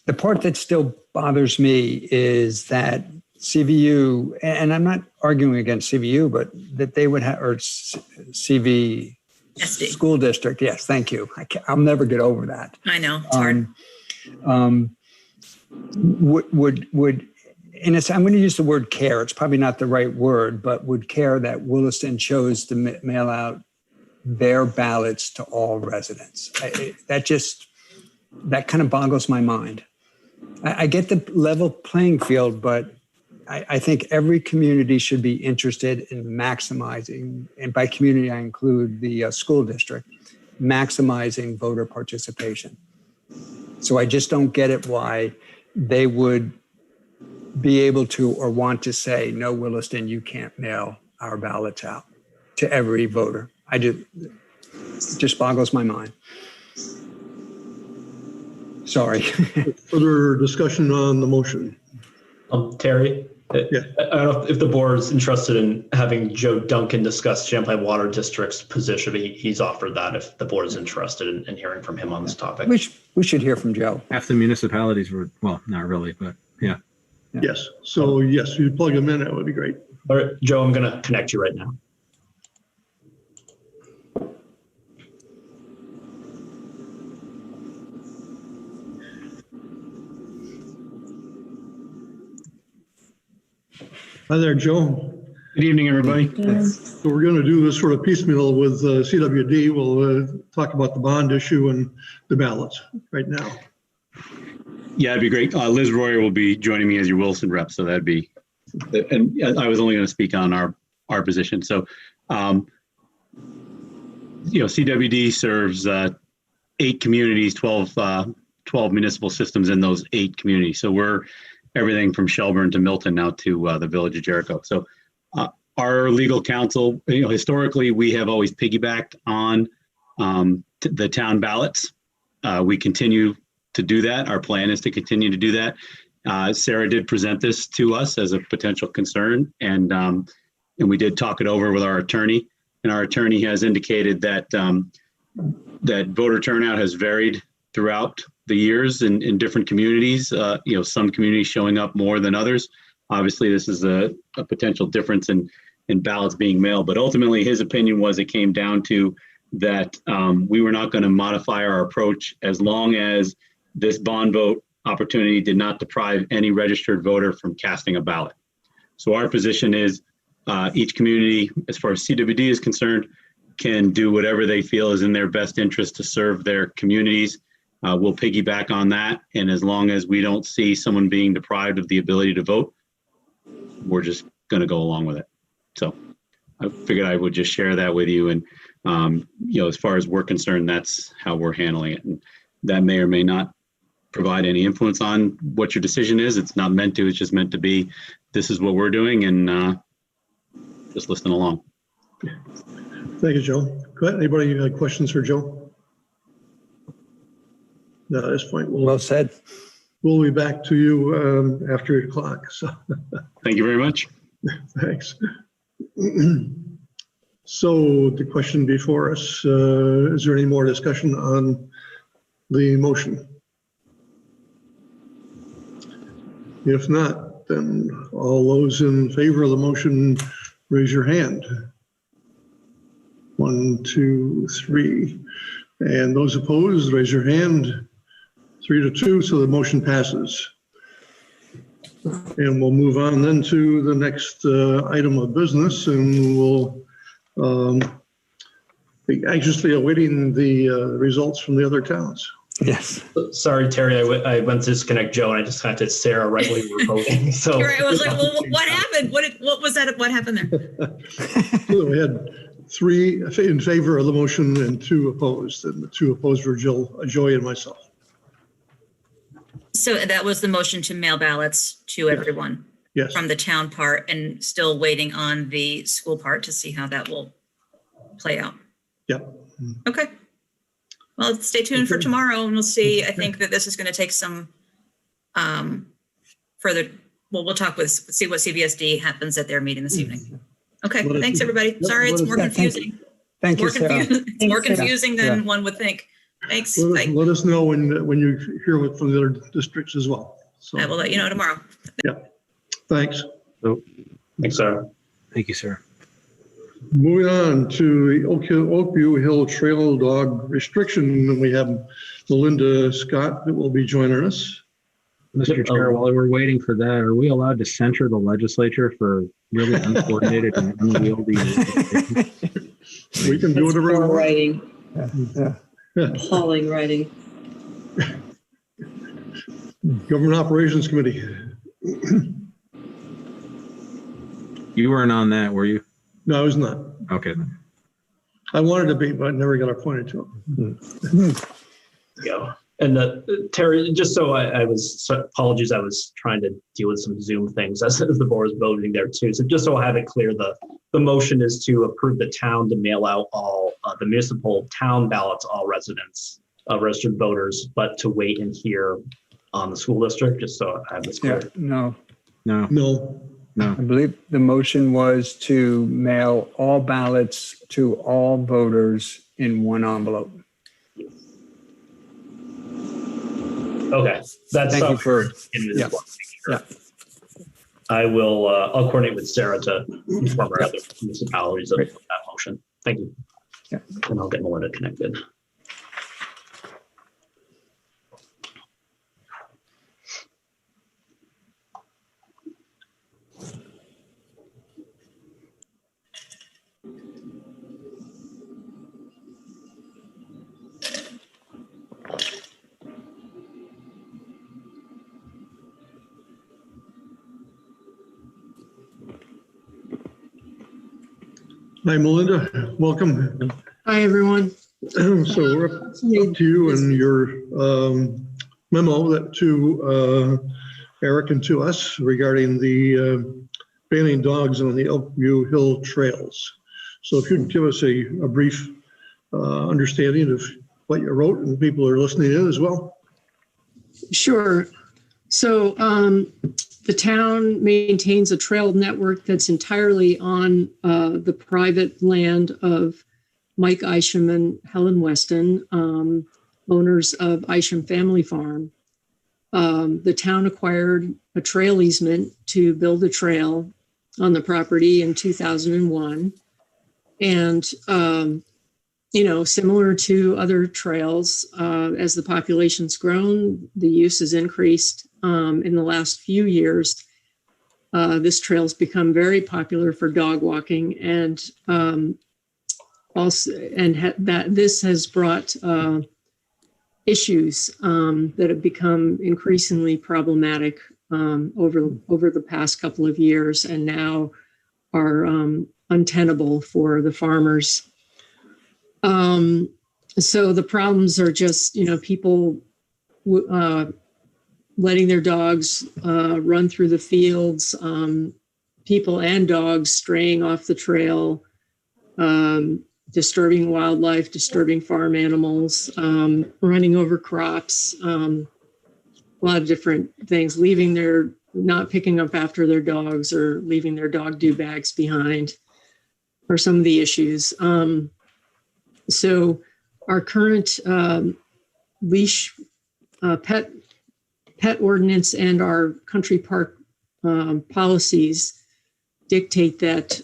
The part that still bothers me is that CVU, and I'm not arguing against CVU, but that they would have, or CV SD. school district. Yes, thank you. I'll never get over that. I know, it's hard. Would in a sense, I'm going to use the word care. It's probably not the right word, but would care that Williston chose to mail out their ballots to all residents. That kind of boggles my mind. I get the level playing field, but I think every community should be interested in maximizing, and by community I include the school district, maximizing voter participation. So I just don't get it why they would be able to or want to say, no, Williston, you can't mail our ballots out to every voter. It just boggles my mind. Sorry. Further discussion on the motion. Terry? Yeah. I don't know if the board's interested in having Joe Duncan discuss Champlain Water District's position. He's offered that if the board is interested in hearing from him on this topic. We should hear from Joe. Half the municipalities were, well, not really, but yeah. Yes. So yes, you plug them in, that would be great. All right, Joe, I'm going to connect you right now. Hi there, Joe. Good evening, everybody. So we're going to do this sort of piecemeal with CWD. We'll talk about the bond issue and the ballots right now. Yeah, it'd be great. Liz Royer will be joining me as your Wilson rep, so that'd be, and I was only going to speak on our position. So, CWD serves 8 communities, 12 municipal systems in those 8 communities. So we're everything from Shelburne to Milton now to the village of Jericho. So our legal counsel, historically, we have always piggybacked on the town ballots. We continue to do that. Our plan is to continue to do that. Sarah did present this to us as a potential concern, and we did talk it over with our attorney. And our attorney has indicated that that voter turnout has varied throughout the years in different communities. Some communities showing up more than others. Obviously, this is a potential difference in ballots being mailed. But ultimately, his opinion was it came down to that we were not going to modify our approach as long as this bond vote opportunity did not deprive any registered voter from casting a ballot. So our position is each community, as far as CWD is concerned, can do whatever they feel is in their best interest to serve their communities. We'll piggyback on that. And as long as we don't see someone being deprived of the ability to vote, we're just going to go along with it. So I figured I would just share that with you. And, as far as we're concerned, that's how we're handling it. And that may or may not provide any influence on what your decision is. It's not meant to, it's just meant to be, this is what we're doing. And just listening along. Thank you, Joe. Go ahead. Anybody have questions for Joe? No, at this point, Well said. we'll be back to you after 8 o'clock. So Thank you very much. thanks. So the question before us, is there any more discussion on the motion? If not, then all those in favor of the motion, raise your hand. 1, 2, 3. And those opposed, raise your hand. 3 to 2, so the motion passes. And we'll move on then to the next item of business, and we'll be anxiously awaiting the results from the other towns. Yes. Sorry, Terry, I went to disconnect Joe and I just contacted Sarah right when we were voting. So You're right. I was like, well, what happened? What was that? What happened there? So we had 3 in favor of the motion and 2 opposed, and the 2 opposed were Joy and myself. So that was the motion to mail ballots to everyone Yes. from the town part, and still waiting on the school part to see how that will play out. Yep. Okay. Well, stay tuned for tomorrow and we'll see. I think that this is going to take some further, well, we'll see what CVSD happens at their meeting this evening. Okay, thanks, everybody. Sorry, it's more confusing. Thank you, Sarah. It's more confusing than one would think. Thanks. Bye. Let us know when you hear it from the other districts as well. So, I will let you know tomorrow. yeah. Thanks. thanks, Sarah. Thank you, sir. Moving on to the Oakview Hill Trail Dog Restriction, we have Melinda Scott that will be joining us. Mr. Chair, while we're waiting for that, are we allowed to censure the legislature for really uncoordinated and unwieldy? We can do whatever we Poor want. writing, appalling writing. Government Operations Committee. You weren't on that, were you? No, I was not. Okay. I wanted to be, but I never got appointed to it. Yeah. And Terry, just so apologies, I was trying to deal with some Zoom things as the board was voting there too. So just so I have it clear, the motion is to approve the town to mail out all the municipal town ballots, all residents, registered voters, but to wait and hear on the school district, just so I have this clear. Yeah, No. I believe the motion was to mail all ballots to all voters in one envelope. Okay, that's Thank you for, yeah. yeah. I will. I'll coordinate with Sarah to inform our other municipalities of that motion. Thank you. Yeah. And I'll get Melinda connected. Hi, Melinda. Welcome. Hi, everyone. So we're up to you and your memo that to Eric and to us regarding the banning dogs on the Oakview Hill trails. So if you'd give us a brief understanding of what you wrote, and people are listening in as well. Sure. So the town maintains a trail network that's entirely on the private land of Mike Isham and Helen Weston, owners of Isham Family Farm. The town acquired a trail easement to build a trail on the property in 2001. And, similar to other trails, as the population's grown, the use has increased. In the last few years, this trail's become very popular for dog walking, and this has brought issues that have become increasingly problematic over the past couple of years, and now are untenable for the farmers. So the problems are just, people letting their dogs run through the fields, people and dogs straying off the trail, disturbing wildlife, disturbing farm animals, running over crops, a lot of different things, not picking up after their dogs or leaving their dog do bags behind are some of the issues. So our current leash pet ordinance and our country park policies dictate that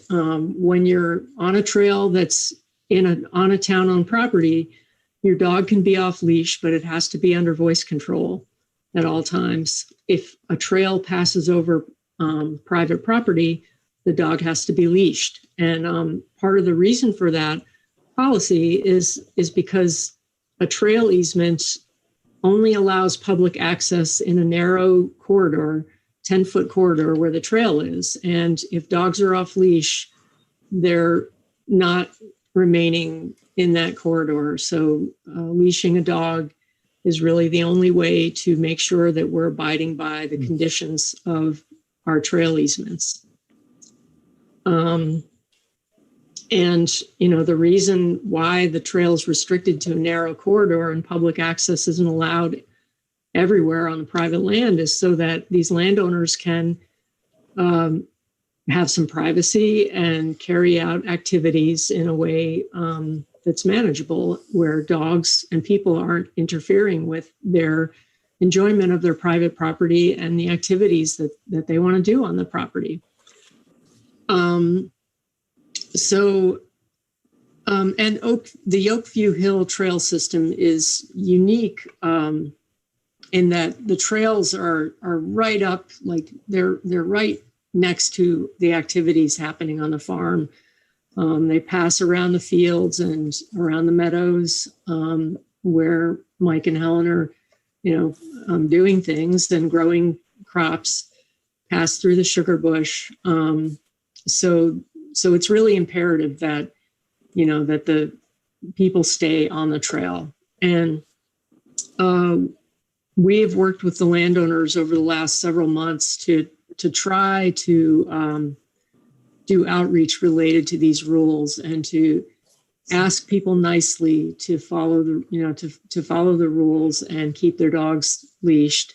when you're on a trail that's on a town-owned property, your dog can be off leash, but it has to be under voice control at all times. If a trail passes over private property, the dog has to be leashed. And part of the reason for that policy is because a trail easement only allows public access in a narrow corridor, 10-foot corridor where the trail is. And if dogs are off leash, they're not remaining in that corridor. So leashing a dog is really the only way to make sure that we're abiding by the conditions of our trail easements. And, the reason why the trail is restricted to a narrow corridor and public access isn't allowed everywhere on the private land is so that these landowners can have some privacy and carry out activities in a way that's manageable, where dogs and people aren't interfering with their enjoyment of their private property and the activities that they want to do on the property. The Oakview Hill Trail system is unique in that the trails are right up, like they're right next to the activities happening on the farm. They pass around the fields and around the meadows where Mike and Helen are, doing things and growing crops, pass through the sugar bush. So it's really imperative that, that the people stay on the trail. And we have worked with the landowners over the last several months to try to do outreach related to these rules and to ask people nicely to follow to follow the rules and keep their dogs leashed.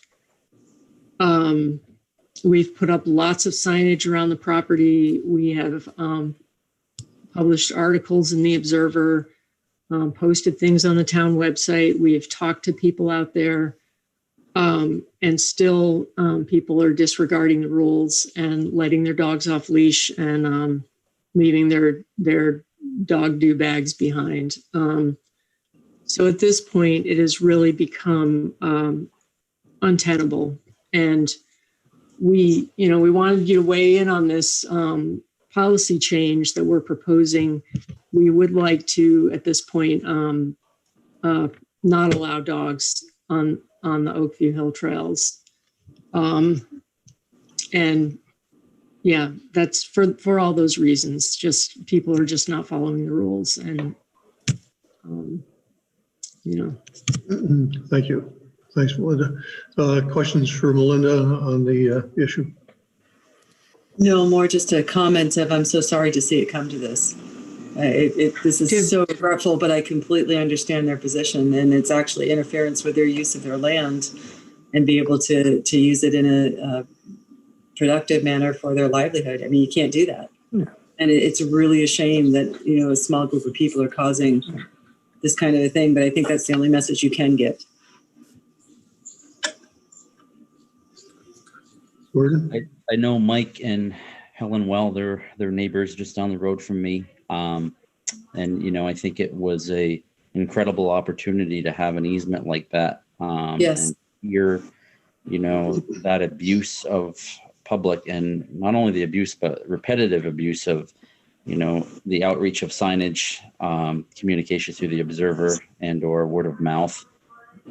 We've put up lots of signage around the property. We have published articles in the Observer, posted things on the town website. We have talked to people out there, and still people are disregarding the rules and letting their dogs off leash and leaving their dog do bags behind. So at this point, it has really become untenable. And we wanted you to weigh in on this policy change that we're proposing. We would like to, at this point, not allow dogs on the Oakview Hill trails. And yeah, that's for all those reasons. Just people are just not following the rules, and Thank you. Thanks, Melinda. Questions for Melinda on the issue? No, more just a comment of, I'm so sorry to see it come to this. This is so regretful, but I completely understand their position, and it's actually interference with their use of their land and be able to use it in a productive manner for their livelihood. I mean, you can't do that. Yeah. And it's really a shame that, a small group of people are causing this kind of a thing, but I think that's the only message you can get. I know Mike and Helen well. They're neighbors just down the road from me. And I think it was a incredible opportunity to have an easement like that. Yes. And hear, that abuse of public, and not only the abuse, but repetitive abuse of, the outreach of signage, communication through the Observer and or word of mouth.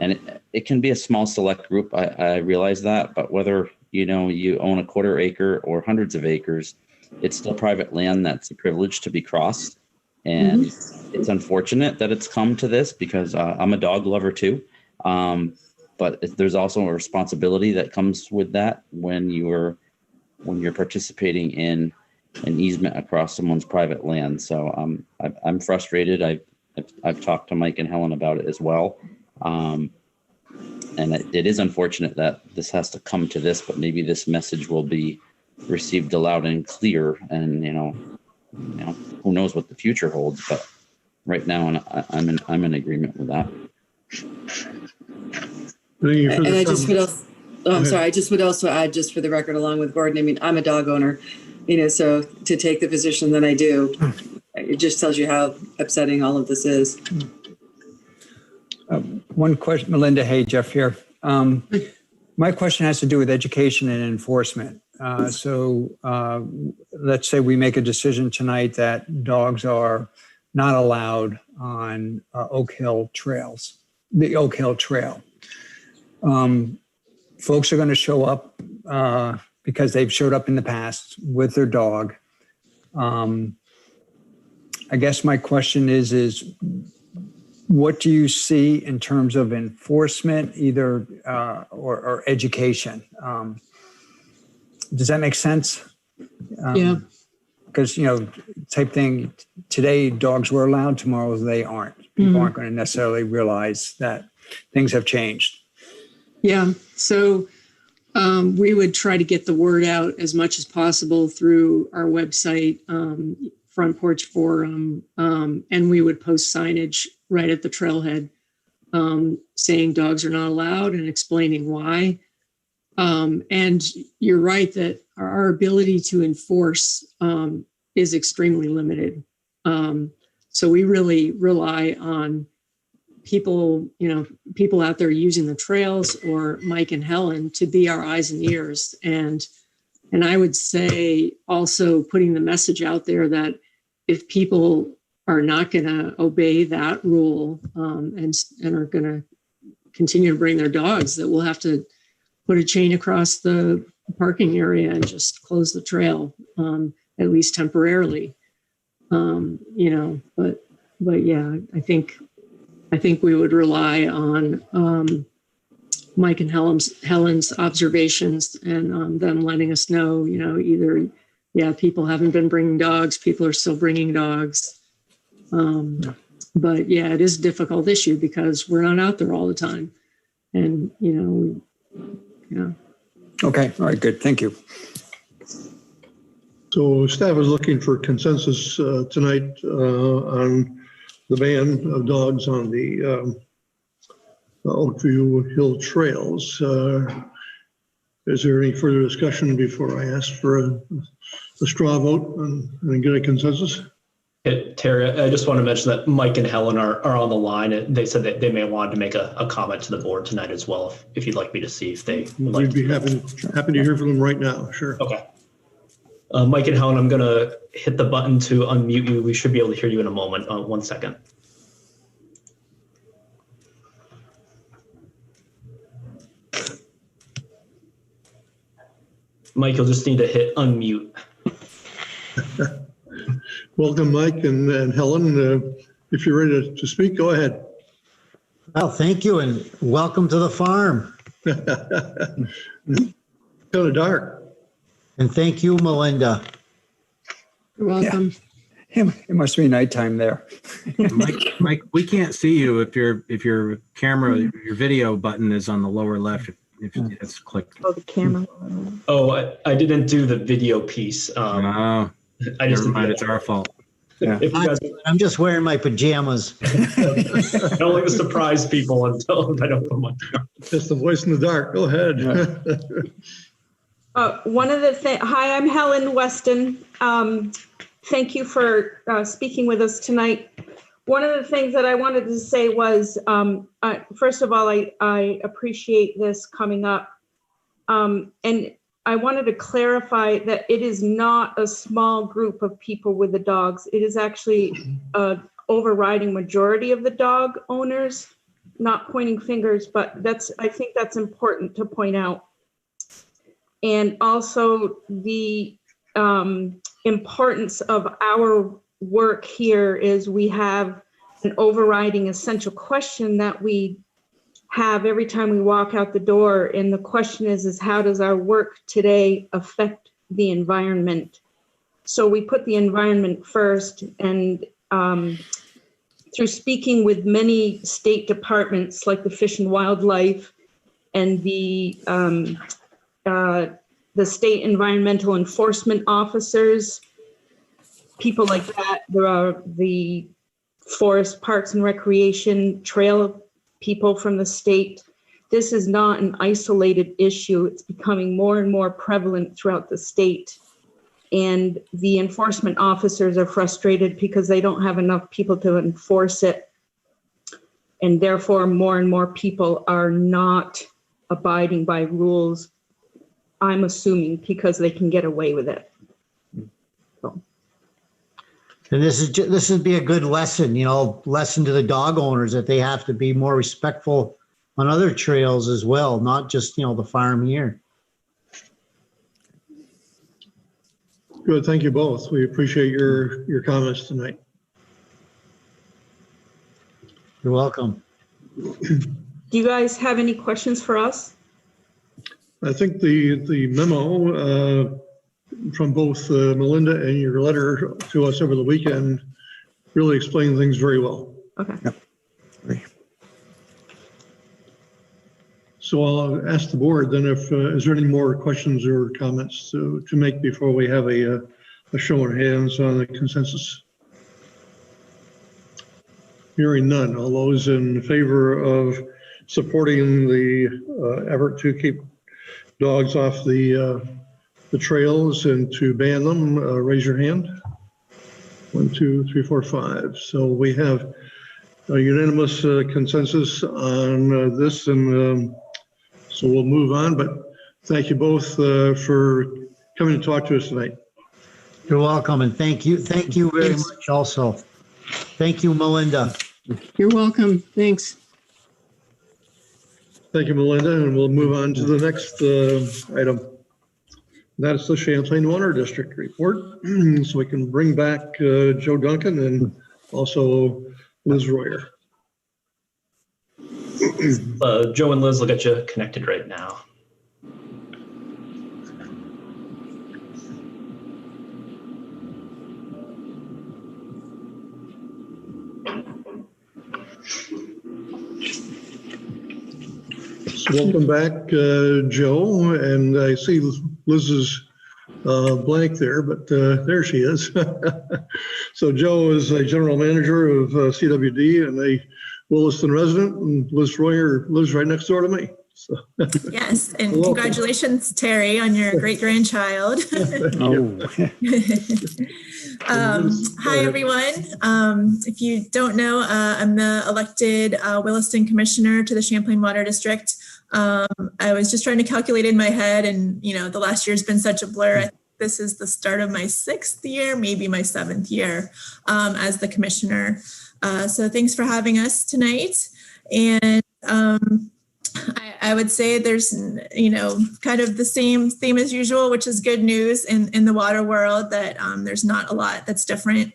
And it can be a small select group. I realize that, but whether, you own a quarter acre or hundreds of acres, it's still private land that's a privilege to be crossed. And it's unfortunate that it's come to this, because I'm a dog lover too. But there's also a responsibility that comes with that when you're when you're participating in an easement across someone's private land. So I'm frustrated. I've talked to Mike and Helen about it as well. And it is unfortunate that this has to come to this, but maybe this message will be received loud and clear. And, who knows what the future holds, but right now I'm in agreement with that. And I just would also, I'm sorry, I just would also add, just for the record, along with Gordon, I mean, I'm a dog owner, so to take the position that I do, it just tells you how upsetting all of this is. One question, Melinda. Hey, Jeff here. My question has to do with education and enforcement. So let's say we make a decision tonight that dogs are not allowed on Oak Hill trails, the Oak Hill Trail. Folks are going to show up because they've showed up in the past with their dog. I guess my question is what do you see in terms of enforcement, either or education? Does that make sense? Yeah. Because, type thing, today dogs were allowed, tomorrow they aren't. People aren't going to necessarily realize that things have changed. Yeah. So we would try to get the word out as much as possible through our website, Front Porch Forum, and we would post signage right at the trailhead saying dogs are not allowed and explaining why. And you're right that our ability to enforce is extremely limited. So we really rely on people, people out there using the trails, or Mike and Helen, to be our eyes and ears. And I would say also putting the message out there that if people are not going to obey that rule and are going to continue to bring their dogs, that we'll have to put a chain across the parking area and just close the trail, at least temporarily. But yeah, I think we would rely on Mike and Helen's observations and them letting us know, either, people haven't been bringing dogs, people are still bringing dogs. But yeah, it is a difficult issue because we're not out there all the time. And, Okay. All right. Good. Thank you. So staff is looking for consensus tonight on the ban of dogs on the Oakview Hill trails. Is there any further discussion before I ask for a straw vote and get a consensus? Terry, I just want to mention that Mike and Helen are on the line. And they said that they may want to make a comment to the board tonight as well, if you'd like me to see if they would like. We'd be happy to hear from them right now. Sure. Okay. Mike and Helen, I'm going to hit the button to unmute you. We should be able to hear you in a moment. 1 second. Mike, you'll just need to hit unmute. Welcome, Mike and Helen. If you're ready to speak, go ahead. Well, thank you, and welcome to the farm. Kind of dark. And thank you, Melinda. You're welcome. Yeah. It must be nighttime there. Mike, we can't see you if your camera, your video button is on the lower left. If it's clicked. Oh, the camera. Oh, I didn't do the video piece. I just never mind, it's our fault. Yeah. If you guys, I'm just wearing my pajamas. I don't like to surprise people until I don't put my. Just the voice in the dark. Go ahead. One of the things, hi, I'm Helen Weston. Thank you for speaking with us tonight. One of the things that I wanted to say was, first of all, I appreciate this coming up. And I wanted to clarify that it is not a small group of people with the dogs. It is actually an overriding majority of the dog owners, not pointing fingers, but I think that's important to point out. And also the importance of our work here is we have an overriding essential question that we have every time we walk out the door. And the question is how does our work today affect the environment. So we put the environment first, and through speaking with many state departments like the Fish and Wildlife and the state environmental enforcement officers, people like that, there are the Forest, Parks and Recreation, trail people from the state. This is not an isolated issue. It's becoming more and more prevalent throughout the state. And the enforcement officers are frustrated because they don't have enough people to enforce it. And therefore, more and more people are not abiding by rules, I'm assuming, because they can get away with it. So. And this would be a good lesson, lesson to the dog owners that they have to be more respectful on other trails as well, not just, the farm here. Good, thank you both. We appreciate your comments tonight. You're welcome. Do you guys have any questions for us? I think the memo from both Melinda and your letter to us over the weekend really explained things very well. Okay. Yep. So I'll ask the board then if is there any more questions or comments to make before we have a show of hands on the consensus? Hearing none. All those in favor of supporting the effort to keep dogs off the trails and to ban them, raise your hand. 1, 2, 3, 4, 5. So we have a unanimous consensus on this, and so we'll move on. But thank you both for coming to talk to us tonight. You're welcome, and thank you very much also. Thank you, Melinda. You're welcome. Thanks. Thank you, Melinda, and we'll move on to the next item. That's the Champlain Water District report. So we can bring back Joe Duncan and also Liz Royer. Joe and Liz will get you connected right now. So welcome back, Joe, and I see Liz's blank there, but there she is. So Joe is a general manager of CWD and a Williston resident, and Liz Royer lives right next door to me. So. Yes, and congratulations, Terry, on your great-grandchild. Hi, everyone. If you don't know, I'm the elected Williston commissioner to the Champlain Water District. I was just trying to calculate in my head, and the last year's been such a blur. I think this is the start of my 6th year, maybe my 7th year as the commissioner. So thanks for having us tonight. And I would say there's, kind of the same theme as usual, which is good news in the water world, that there's not a lot that's different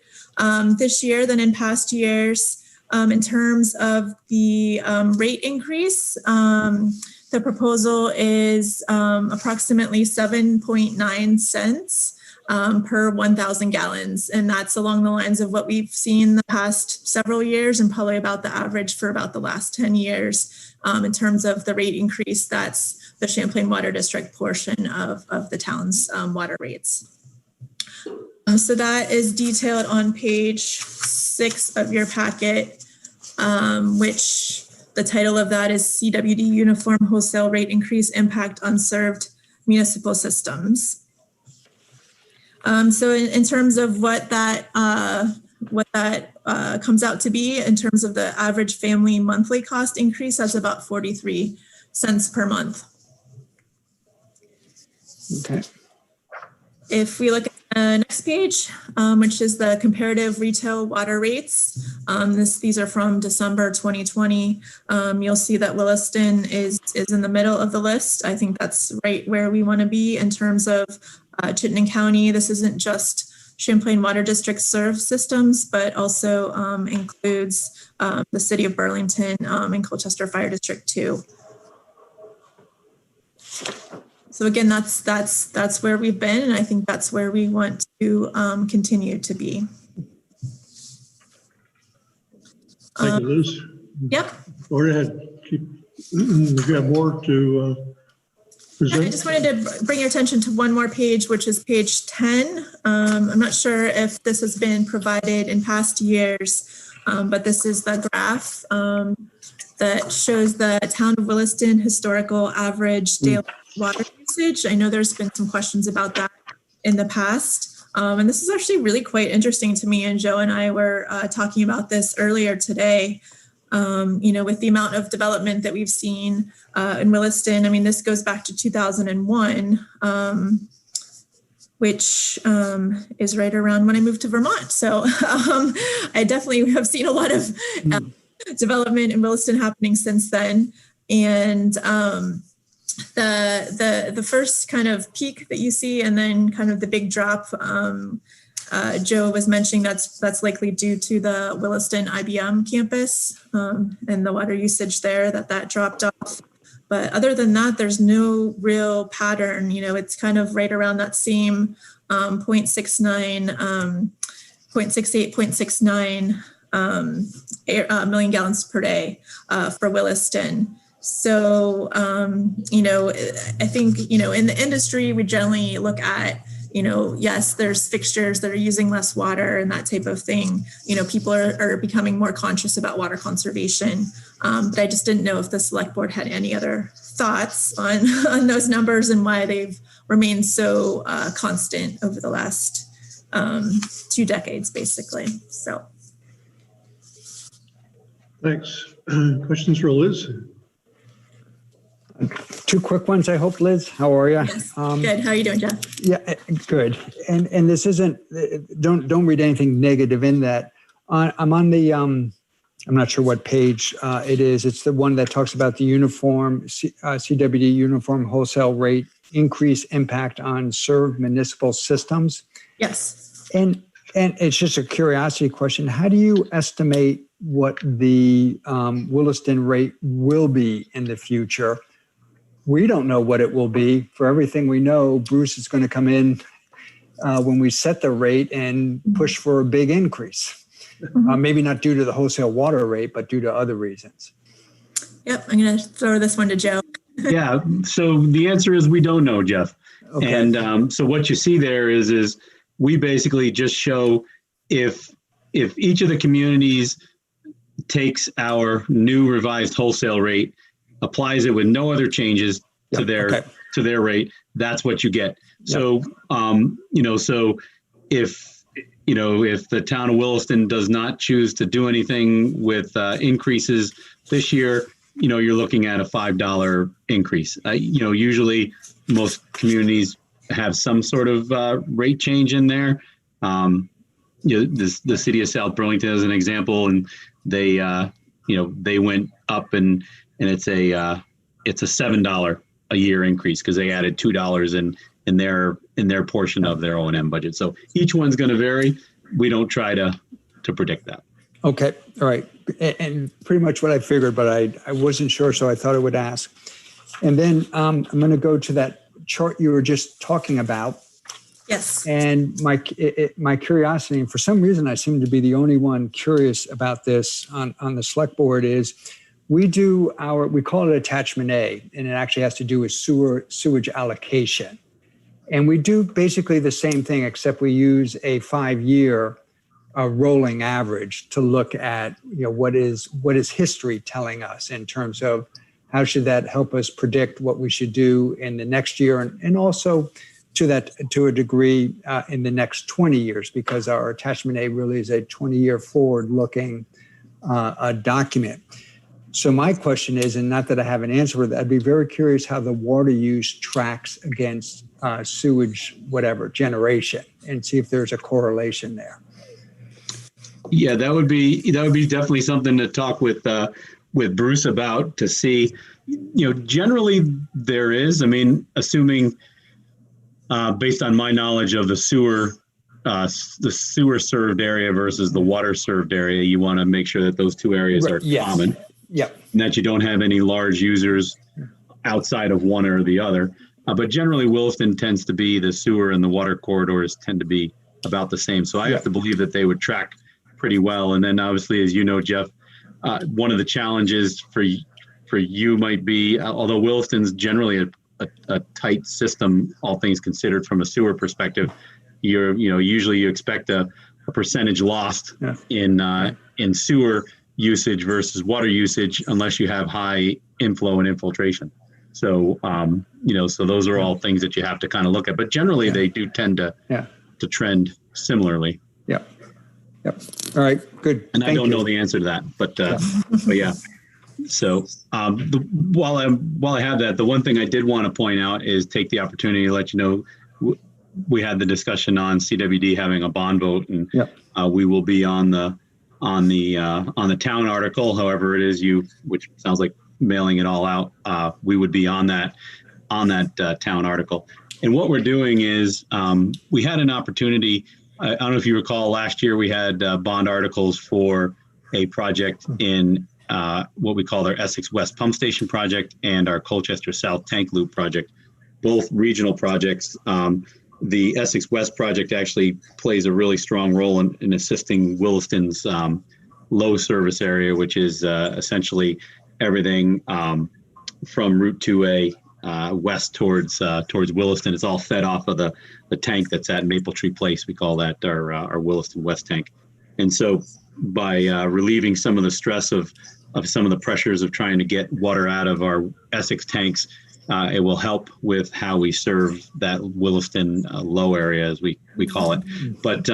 this year than in past years. In terms of the rate increase, the proposal is approximately 7.9 cents per 1,000 gallons. And that's along the lines of what we've seen the past several years, and probably about the average for about the last 10 years. In terms of the rate increase, that's the Champlain Water District portion of the town's water rates. So that is detailed on page 6 of your packet, which the title of that is CWD Uniform Wholesale Rate Increase Impact on Served Municipal Systems. So in terms of what that comes out to be in terms of the average family monthly cost increase, that's about 43 cents per month. Okay. If we look at the next page, which is the comparative retail water rates, these are from December 2020. You'll see that Williston is in the middle of the list. I think that's right where we want to be in terms of Chittenden County. This isn't just Champlain Water District served systems, but also includes the city of Burlington and Colchester Fire District too. So again, that's where we've been, and I think that's where we want to continue to be. Thank you, Liz. Yep. Go ahead. We've got more to present. I just wanted to bring your attention to one more page, which is page 10. I'm not sure if this has been provided in past years, but this is the graph that shows the town of Williston historical average daily water usage. I know there's been some questions about that in the past. And this is actually really quite interesting to me. And Joe and I were talking about this earlier today. With the amount of development that we've seen in Williston, I mean, this goes back to 2001, which is right around when I moved to Vermont. So I definitely have seen a lot of development in Williston happening since then. And the first kind of peak that you see, and then kind of the big drop, Joe was mentioning that's likely due to the Williston IBM campus and the water usage there that dropped off. But other than that, there's no real pattern. It's kind of right around that same 0.69, 0.68, 0.69 million gallons per day for Williston. So, I think, in the industry, we generally look at, yes, there's fixtures that are using less water and that type of thing. People are becoming more conscious about water conservation. But I just didn't know if the select board had any other thoughts on those numbers and why they've remained so constant over the last 2 decades, basically. So. Thanks. Questions for Liz? 2 quick ones, I hope, Liz. How are you? Yes. Good. How are you doing, Jeff? Yeah, good. And this isn't, don't read anything negative in that. I'm on the, I'm not sure what page it is. It's the one that talks about the uniform, CWD uniform wholesale rate increase impact on served municipal systems. Yes. And it's just a curiosity question. How do you estimate what the Williston rate will be in the future? We don't know what it will be. For everything we know, Bruce is going to come in when we set the rate and push for a big increase. Maybe not due to the wholesale water rate, but due to other reasons. Yep, I'm going to throw this one to Joe. Yeah, so the answer is we don't know, Jeff. Okay. And so what you see there is we basically just show if each of the communities takes our new revised wholesale rate, applies it with no other changes to their rate, that's what you get. So, so if the town of Williston does not choose to do anything with increases this year, you're looking at a $5 increase. Usually most communities have some sort of rate change in there. The city of South Burlington as an example, and they went up and it's a $7 a year increase because they added $2 in their portion of their O&M budget. So each one's going to vary. We don't try to predict that. Okay, all right, and pretty much what I figured, but I wasn't sure, so I thought I would ask. And then I'm going to go to that chart you were just talking about. Yes. And my curiosity, and for some reason I seem to be the only one curious about this on the select board, is we call it attachment A, and it actually has to do with sewage allocation. And we do basically the same thing, except we use a 5-year rolling average to look at what is history telling us in terms of how should that help us predict what we should do in the next year, and also to a degree in the next 20 years, because our attachment A really is a 20-year forward-looking document. So my question is, and not that I have an answer for that, I'd be very curious how the water use tracks against sewage, generation, and see if there's a correlation there. Yeah, that would be definitely something to talk with Bruce about, to see. Generally there is. I mean, assuming based on my knowledge of the sewer served area versus the water served area, you want to make sure that those two areas are common. Yeah. And that you don't have any large users outside of one or the other. But generally, Williston tends to be, the sewer and the water corridors tend to be about the same. So I have to believe that they would track pretty well. And then obviously, as you know, Jeff, one of the challenges for you might be, although Williston's generally a tight system, all things considered from a sewer perspective, usually you expect a percentage lost in sewer usage versus water usage unless you have high inflow and infiltration. So, so those are all things that you have to kind of look at, but generally they do tend to trend similarly. Yep. All right, good. And I don't know the answer to that, but yeah. So while I have that, the one thing I did want to point out is take the opportunity to let you know, we had the discussion on CWD having a bond vote, and we will be on the town article, however it is which sounds like mailing it all out. We would be on that town article. And what we're doing is we had an opportunity. I don't know if you recall, last year we had bond articles for a project in what we call our Essex West Pump Station project and our Colchester South Tank Loop project, both regional projects. The Essex West project actually plays a really strong role in assisting Williston's low service area, which is essentially everything from Route 2A west towards Williston. It's all fed off of the tank that's at Maple Tree Place. We call that our Williston West tank. And so by relieving some of the stress of some of the pressures of trying to get water out of our Essex tanks, it will help with how we serve that Williston low area, as we call it. But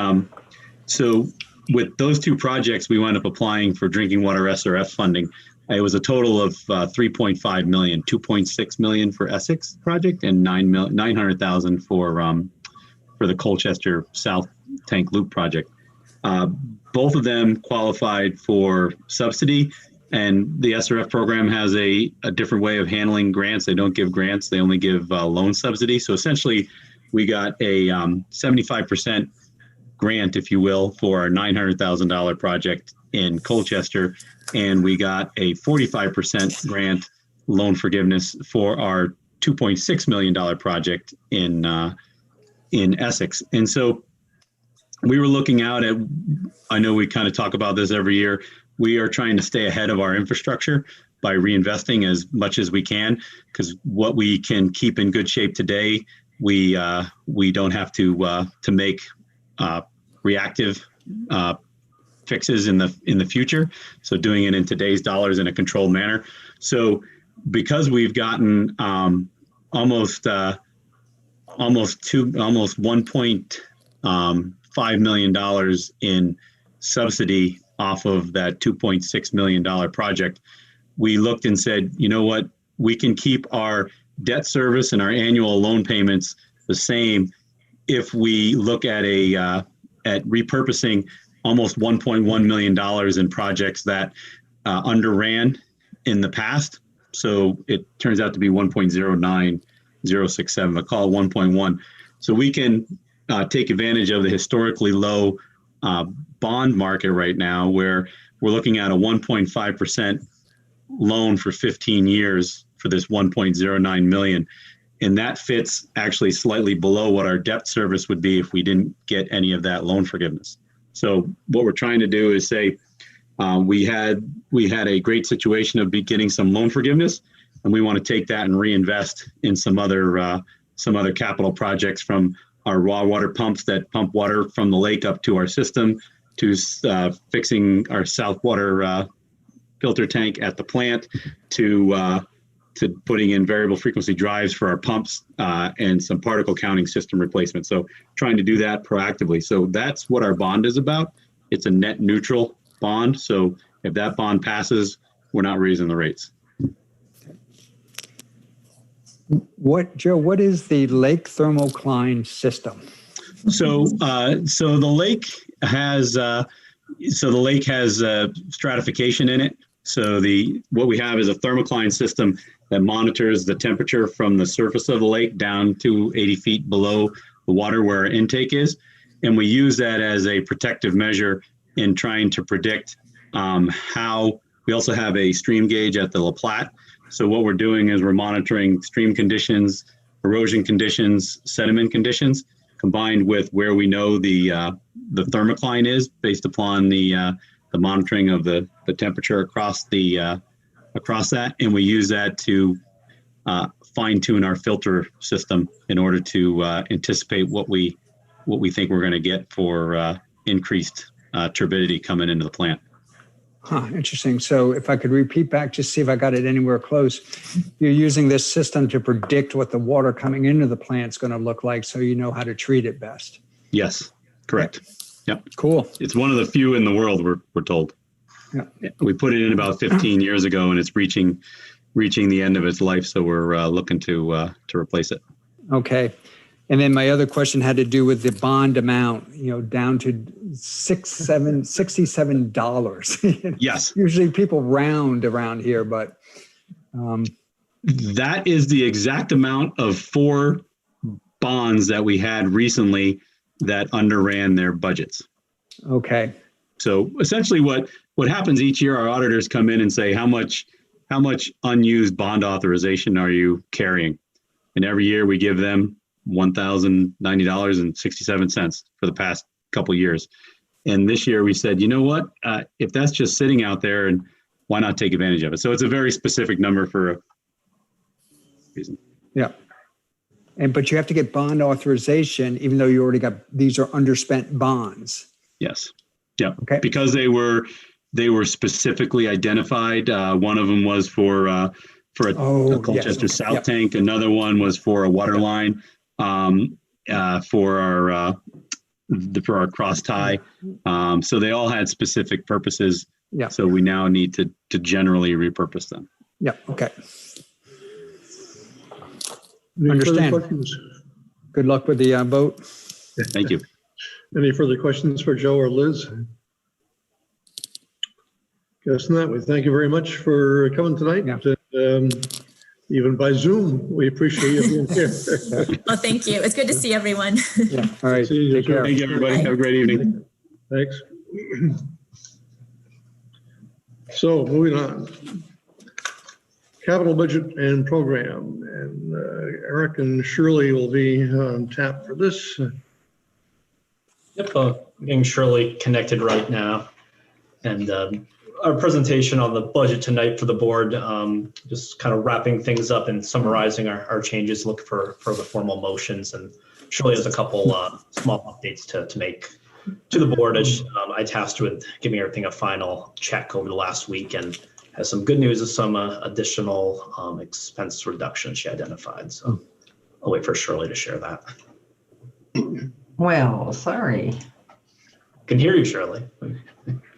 so with those two projects, we wound up applying for drinking water SRF funding. It was a total of 3.5 million, 2.6 million for Essex project and 900,000 for the Colchester South Tank Loop project. Both of them qualified for subsidy, and the SRF program has a different way of handling grants. They don't give grants, they only give loan subsidy. So essentially, we got a 75% grant, if you will, for our $900,000 project in Colchester, and we got a 45% grant loan forgiveness for our $2.6 million project in Essex. And so we were looking out at, I know we kind of talk about this every year, we are trying to stay ahead of our infrastructure by reinvesting as much as we can, because what we can keep in good shape today, we don't have to make reactive fixes in the future. So doing it in today's dollars in a controlled manner. So because we've gotten almost $1.5 million in subsidy off of that $2.6 million project, we looked and said, you know what, we can keep our debt service and our annual loan payments the same if we look at at repurposing almost $1.1 million in projects that underran in the past. So it turns out to be 1.09067, but call it 1.1. So we can take advantage of the historically low bond market right now, where we're looking at a 1.5% loan for 15 years for this 1.09 million. And that fits actually slightly below what our debt service would be if we didn't get any of that loan forgiveness. So what we're trying to do is say, we had a great situation of getting some loan forgiveness, and we want to take that and reinvest in some other capital projects, from our raw water pumps that pump water from the lake up to our system, to fixing our south water filter tank at the plant, to putting in variable frequency drives for our pumps, and some particle counting system replacement. So trying to do that proactively. So that's what our bond is about. It's a net neutral bond. So if that bond passes, we're not raising the rates. Joe, what is the lake thermocline system? So the lake has stratification in it. So what we have is a thermocline system that monitors the temperature from the surface of the lake down to 80 feet below the water where our intake is. And we use that as a protective measure in trying to predict how. We also have a stream gauge at the La Platte. So what we're doing is we're monitoring stream conditions, erosion conditions, sediment conditions, combined with where we know the thermocline is based upon the monitoring of the temperature across that, and we use that to fine tune our filter system in order to anticipate what we think we're going to get for increased turbidity coming into the plant. Huh, interesting. So if I could repeat back, just see if I got it anywhere close. You're using this system to predict what the water coming into the plant is going to look like, so you know how to treat it best. Yes, correct. Yep. Cool. It's one of the few in the world, we're told. Yeah. We put it in about 15 years ago, and it's reaching the end of its life. So we're looking to replace it. Okay. And then my other question had to do with the bond amount, down to $67. Yes. Usually people round around here, but. That is the exact amount of 4 bonds that we had recently that underran their budgets. Okay. So essentially what happens each year, our auditors come in and say, how much unused bond authorization are you carrying? And every year we give them $1,090.67 for the past couple of years. And this year we said, you know what, if that's just sitting out there, and why not take advantage of it? So it's a very specific number for a reason. Yeah. But you have to get bond authorization, even though you already got, these are underspent bonds. Yes. Yeah. Okay. Because they were specifically identified. One of them was for a Colchester South tank. Another one was for a water line, for our cross tie. So they all had specific purposes. Yeah. So we now need to generally repurpose them. Yeah. Okay. Any Understand. further questions? Good luck with the vote. Thank you. Any further questions for Joe or Liz? Guess not. We thank you very much for coming tonight. Yeah. Even by Zoom, we appreciate you being here. Well, thank you. It's good to see everyone. Yeah. All right. See you. Take care. Thank you, everybody. Have a great evening. Thanks. So moving on. Capital budget and program, and Eric and Shirley will be on tap for this. Yep, getting Shirley connected right now. And our presentation on the budget tonight for the board, just kind of wrapping things up and summarizing our changes, look for the formal motions. And Shirley has a couple small updates to make to the board, as I tasked with giving everything a final check over the last week, and has some good news of some additional expense reductions she identified. So I'll wait for Shirley to share that. Well, sorry. Can hear you, Shirley.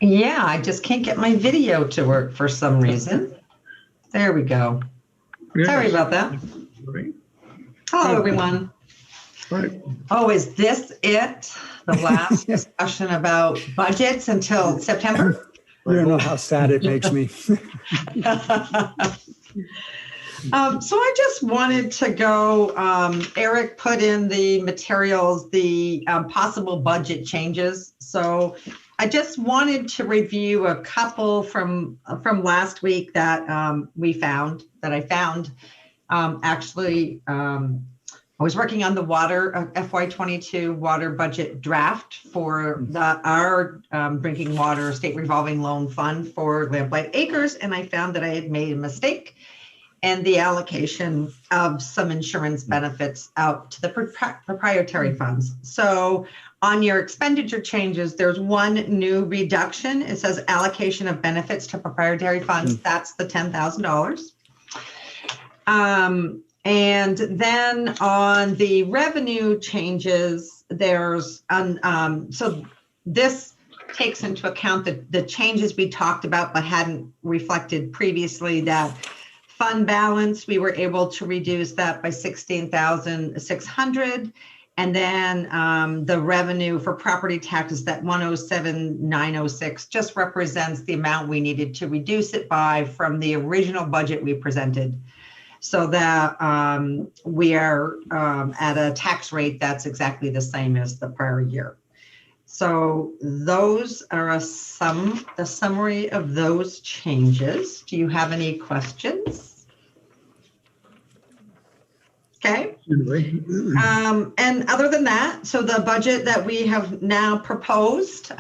Yeah, I just can't get my video to work for some reason. There we go. Yes. Sorry about that. Right. Hello, everyone. Right. Oh, is this it? The last discussion about budgets until September? You don't know how sad it makes me. So I just wanted to go, Eric put in the materials, the possible budget changes. So I just wanted to review a couple from last week that I found. I was working on the water FY22 water budget draft for our drinking water state revolving loan fund for Lamplight Acres, and I found that I had made a mistake in the allocation of some insurance benefits out to the proprietary funds. So on your expenditure changes, there's one new reduction. It says allocation of benefits to proprietary funds. That's the $10,000. And then on the revenue changes, there's, so this takes into account the changes we talked about but hadn't reflected previously, that fund balance, we were able to reduce that by $16,600. And then the revenue for property taxes, that $107,906, just represents the amount we needed to reduce it by from the original budget we presented, so that we are at a tax rate that's exactly the same as the prior year. So those are the summary of those changes. Do you have any questions? Okay. Anyway, And other than that, so the budget that we have now proposed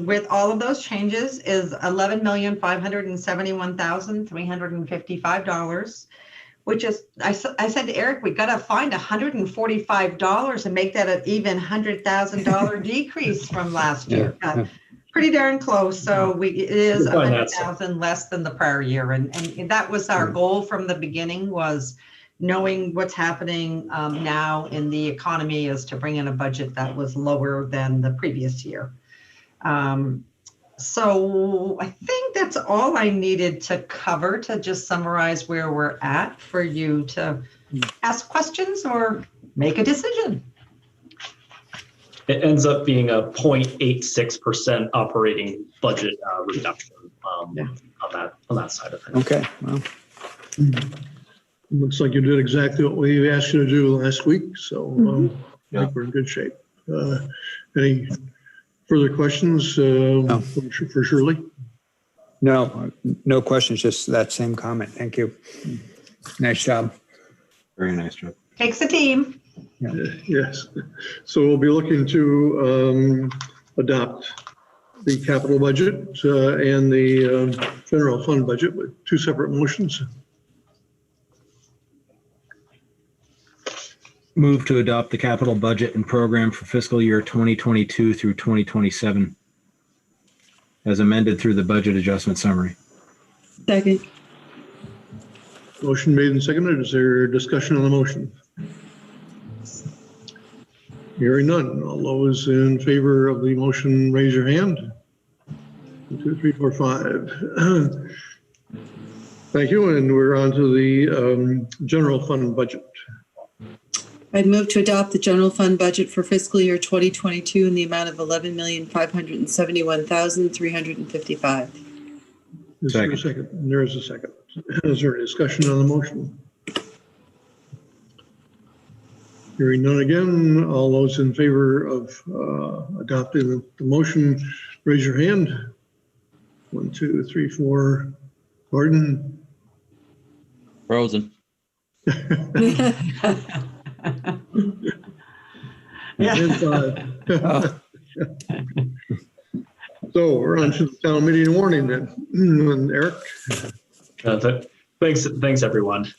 with all of those changes is $11,571,355, which is, I said to Eric, we got to find $145 and make that an even $100,000 decrease from last year. Pretty darn close. So it is $100,000 less than the prior year. And that was our goal from the beginning, was knowing what's happening now in the economy, is to bring in a budget that was lower than the previous year. So I think that's all I needed to cover, to just summarize where we're at for you to ask questions or make a decision. It ends up being a 0.86% operating budget reduction on that side of things. Okay. Well, looks like you did exactly what we asked you to do last week, so I think we're in good shape. Any further questions for Shirley? no questions, just that same comment. Thank you. Nice job. Very nice job. Takes a team. Yes. So we'll be looking to adopt the capital budget and the general fund budget with two separate motions. Move to adopt the capital budget and program for fiscal year 2022 through 2027 as amended through the budget adjustment summary. Second. Motion made and seconded. Is there discussion on the motion? Hearing none. All those in favor of the motion, raise your hand. 1, 2, 3, 4, 5. Thank you. And we're on to the general fund budget. I'd move to adopt the general fund budget for fiscal year 2022 in the amount of $11,571,355. Is there a second? There is a second. Is there a discussion on the motion? Hearing none again. All those in favor of adopting the motion, raise your hand. 1, 2, 3, 4. Gordon? Frozen. And 5. So we're on to the town meeting warning then. And Eric? Thanks everyone.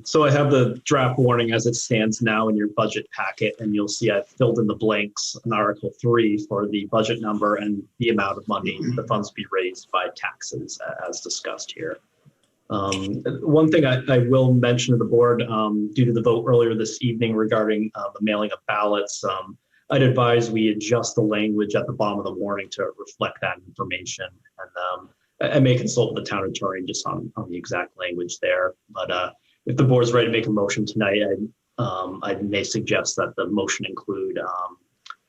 So I have the draft warning as it stands now in your budget packet, and you'll see I've filled in the blanks in Article 3 for the budget number and the amount of money the funds be raised by taxes as discussed here. One thing I will mention to the board, due to the vote earlier this evening regarding the mailing of ballots, I'd advise we adjust the language at the bottom of the warning to reflect that information. And I may consult with the town attorney just on the exact language there. But if the board's ready to make a motion tonight, I may suggest that the motion include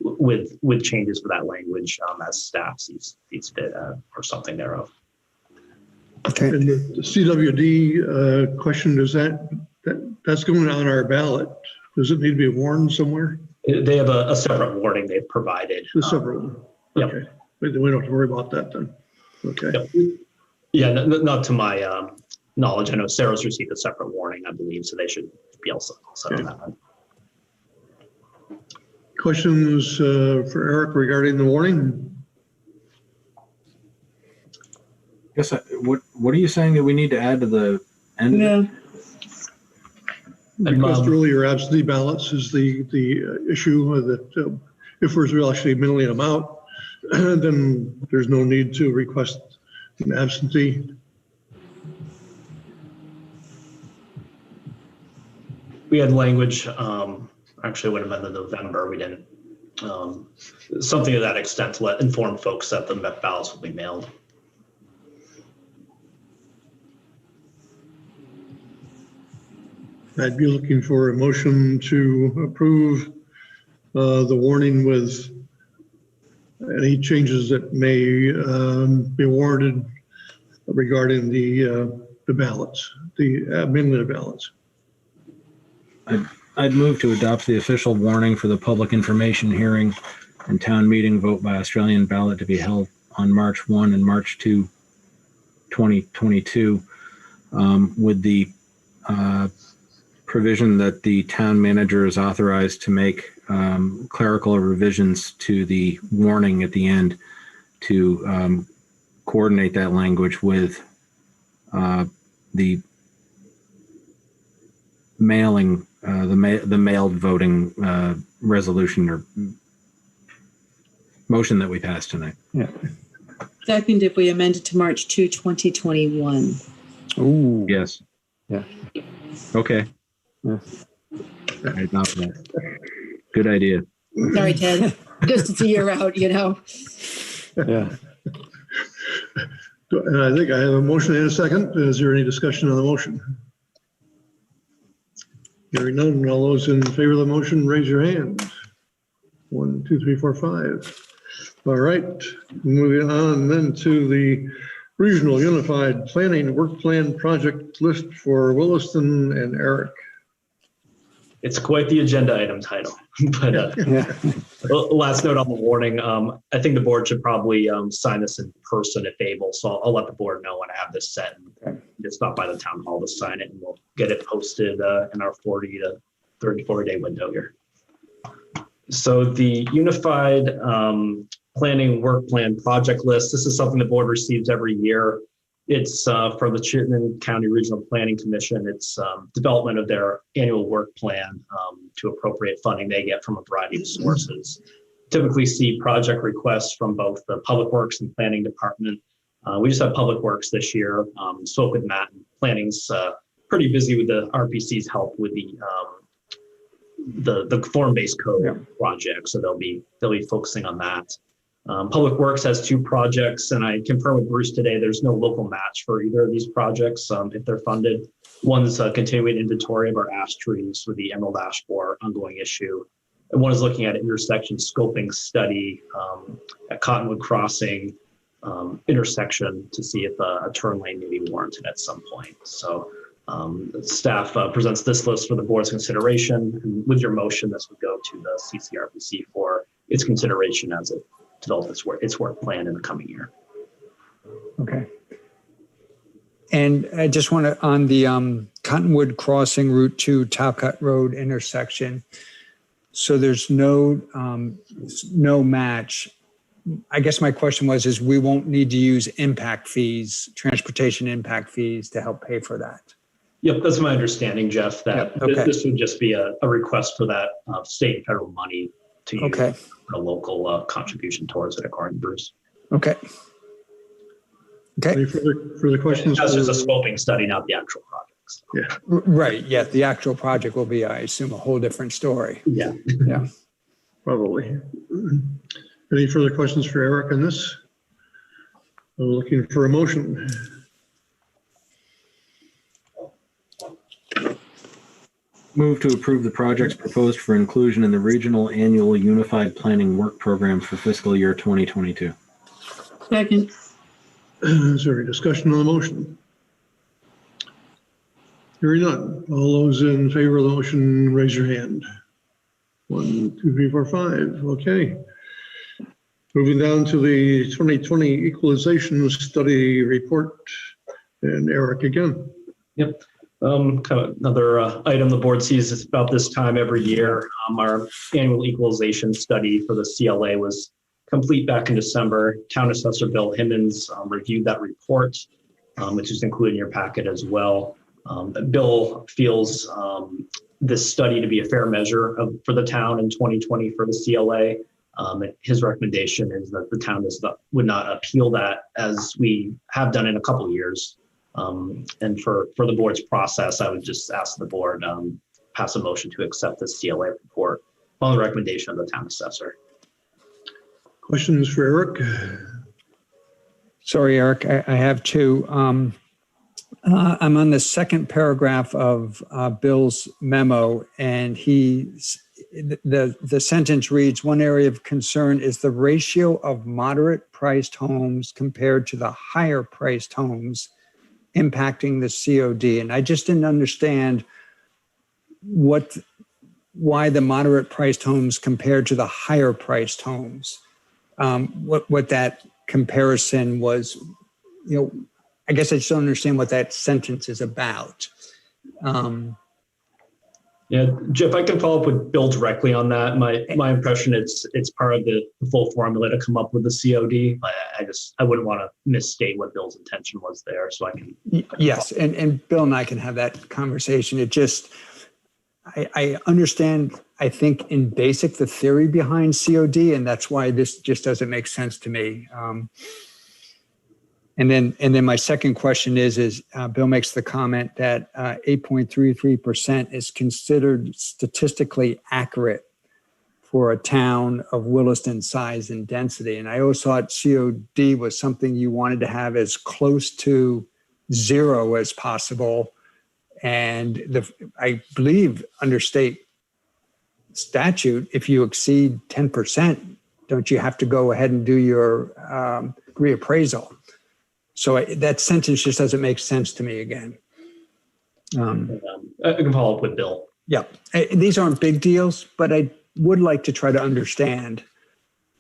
with changes for that language as staff sees fit or something thereof. Okay. And the CWD question, is that's going on our ballot? Does it need to be warned somewhere? They have a separate warning they've provided. The separate one. Yep. Okay. We don't have to worry about that then. Okay. Yep. Yeah, not to my knowledge. I know Sarah's received a separate warning, I believe, so they should be all set on that one. Questions for Eric regarding the warning? Yes. What are you saying that we need to add to the end? Yeah. Request earlier absentee ballots is the issue that if we're actually mailing them out, then there's no need to request an absentee. We had language, actually would have been in November. We didn't, something to that extent to let inform folks that the ballots will be mailed. I'd be looking for a motion to approve the warning with any changes that may be warranted regarding the ballots, the amendment of ballots. I'd move to adopt the official warning for the public information hearing and town meeting vote by Australian ballot to be held on March 1 and March 2, 2022, with the provision that the town manager is authorized to make clerical revisions to the warning at the end to coordinate that language with the mailing, the mailed voting resolution or motion that we passed tonight. Yeah. Second, if we amend it to March 2, 2021. Ooh. Yes. Yeah. Okay. Yeah. All right, not bad. Good idea. Sorry, Ted. Just it's a year out, you know. Yeah. And I think I have a motion and a second. Is there any discussion on the motion? Hearing none, all those in favor of the motion, raise your hand. 1, 2, 3, 4, 5. All right, moving on then to the Regional Unified Planning Work Plan Project List for Williston and Eric. It's quite the agenda item title, but last note on the warning, I think the board should probably sign this in person if able. So I'll let the board know when I have this set. And just stop by the town hall to sign it, and we'll get it posted in our 40 to 34-day window here. So the Unified Planning Work Plan Project List, this is something the board receives every year. It's from the Chittenden County Regional Planning Commission. It's development of their annual work plan to appropriate funding they get from a variety of sources. Typically see project requests from both the Public Works and Planning Department. We just had Public Works this year. Spoke with Matt, and Planning's pretty busy with the RPC's help with the form-based code project. So they'll be focusing on that. Public Works has 2 projects, and I confirmed with Bruce today, there's no local match for either of these projects if they're funded. One's a continuing inventory of our ash trees with the emerald ash borer ongoing issue. And one is looking at intersection scoping study at Cottonwood Crossing intersection to see if a turn lane may be warranted at some point. So staff presents this list for the board's consideration. And with your motion, this would go to the CCRPC for its consideration as it develops its work plan in the coming year. Okay. And I just want to, on the Cottonwood Crossing Route 2 Talcott Road intersection, so there's no match. I guess my question is we won't need to use impact fees, transportation impact fees to help pay for that. Yep, that's my understanding, Jeff, that this would just be a request for that state and federal money to use a local contribution towards it, according to Bruce. Okay. Any further questions? That's just a scoping study, not the actual projects. Yeah. Right. Yeah. The actual project will be, I assume, a whole different story. Yeah. Yeah. Probably. Any further questions for Eric on this? I'm looking for a motion. Move to approve the projects proposed for inclusion in the Regional Annual Unified Planning Work Program for fiscal year 2022. Second. Is there any discussion on the motion? Hearing none. All those in favor of the motion, raise your hand. 1, 2, 3, 4, 5. Okay. Moving down to the 2020 Equalization Study Report. And Eric again. Yep. Kind of another item the board sees is about this time every year. Our annual equalization study for the CLA was complete back in December. Town Assessor Bill Himmons reviewed that report, which is included in your packet as well. Bill feels this study to be a fair measure for the town in 2020 for the CLA. His recommendation is that the town would not appeal that, as we have done in a couple of years. And for the board's process, I would just ask the board pass a motion to accept the CLA report on the recommendation of the town assessor. Questions for Eric? Sorry, Eric, I have 2. I'm on the second paragraph of Bill's memo, and the sentence reads, "One area of concern is the ratio of moderate priced homes compared to the higher priced homes impacting the COD." And I just didn't understand why the moderate priced homes compared to the higher priced homes. What that comparison was, I guess I just don't understand what that sentence is about. Yeah, Jeff, I can follow up with Bill directly on that. My impression it's part of the full formula to come up with the COD. I wouldn't want to misstate what Bill's intention was there, so I can. Yes, and Bill and I can have that conversation. It just, I understand, I think in basic, the theory behind COD, and that's why this just doesn't make sense to me. And then my second question is Bill makes the comment that 8.33% is considered statistically accurate for a town of Williston size and density. And I always thought COD was something you wanted to have as close to zero as possible. And I believe under state statute, if you exceed 10%, don't you have to go ahead and do your reappraisal? So that sentence just doesn't make sense to me again. I can follow up with Bill. Yeah, these aren't big deals, but I would like to try to understand,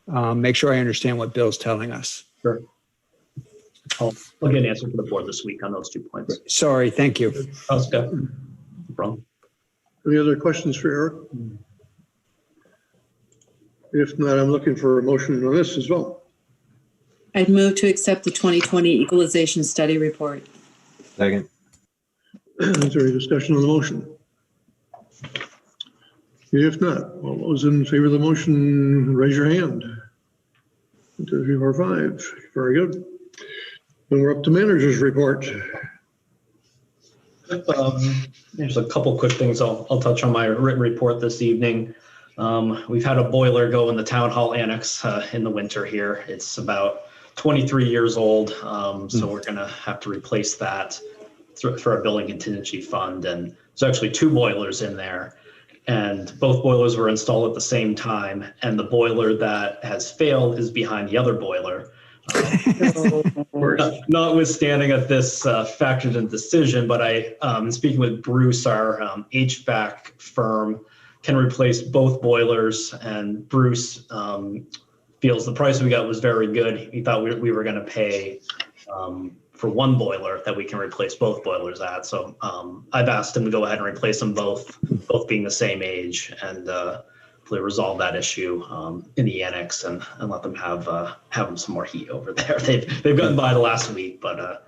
make sure I understand what Bill's telling us. Sure. I'll get an answer for the board this week on those 2 points. Sorry, thank you. That's good. No problem. Any other questions for Eric? If not, I'm looking for a motion on this as well. I'd move to accept the 2020 Equalization Study Report. Second. Is there any discussion on the motion? If not, all those in favor of the motion, raise your hand. 1, 2, 3, 4, 5. Very good. Then we're up to manager's report. There's a couple quick things I'll touch on my written report this evening. We've had a boiler go in the town hall annex in the winter here. It's about 23 years old, so we're going to have to replace that through our building contingency fund. And there's actually 2 boilers in there, and both boilers were installed at the same time. And the boiler that has failed is behind the other boiler. Notwithstanding that this factored in decision, but I, speaking with Bruce, our HVAC firm, can replace both boilers, and Bruce feels the price we got was very good. He thought we were going to pay for one boiler that we can replace both boilers at. So I've asked him to go ahead and replace them both being the same age, and hopefully resolve that issue in the annex and let them have them some more heat over there. They've gotten by the last week, but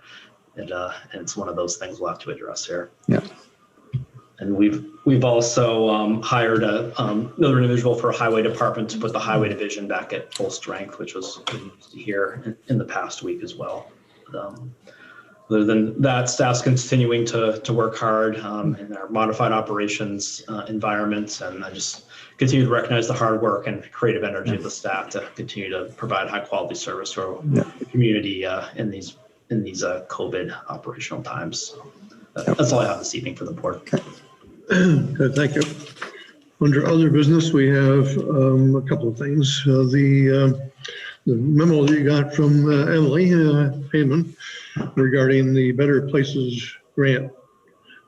it's one of those things we'll have to address here. Yeah. And we've also hired another individual for a highway department to put the highway division back at full strength, which was good news to hear in the past week as well. Other than that, staff's continuing to work hard in our modified operations environment, and I just continue to recognize the hard work and creative energy of the staff to continue to provide high quality service to our community in these COVID operational times. That's all I have this evening for the board. Good, thank you. Under other business, we have a couple of things. The memo that you got from Emily Heyman regarding the Better Places grant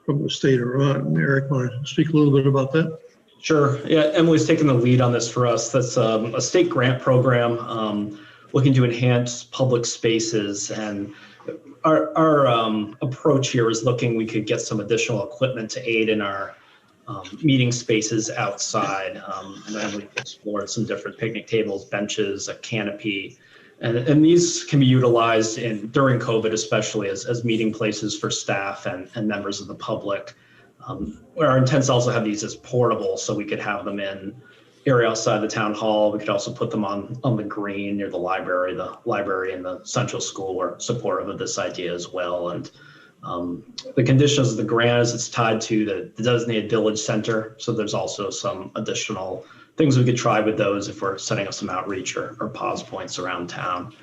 from the state of Vermont. Eric, want to speak a little bit about that? Sure. Yeah, Emily's taken the lead on this for us. That's a state grant program looking to enhance public spaces, and our approach here is we could get some additional equipment to aid in our meeting spaces outside. And then we've explored some different picnic tables, benches, a canopy, and these can be utilized during COVID, especially as meeting places for staff and members of the public. Our intent is also have these as portable, so we could have them in area outside the town hall. We could also put them on the green near the library. The library and the central school were supportive of this idea as well. And the conditions of the grant is it's tied to the designated village center. So there's also some additional things we could try with those if we're setting up some outreach or pause points around town.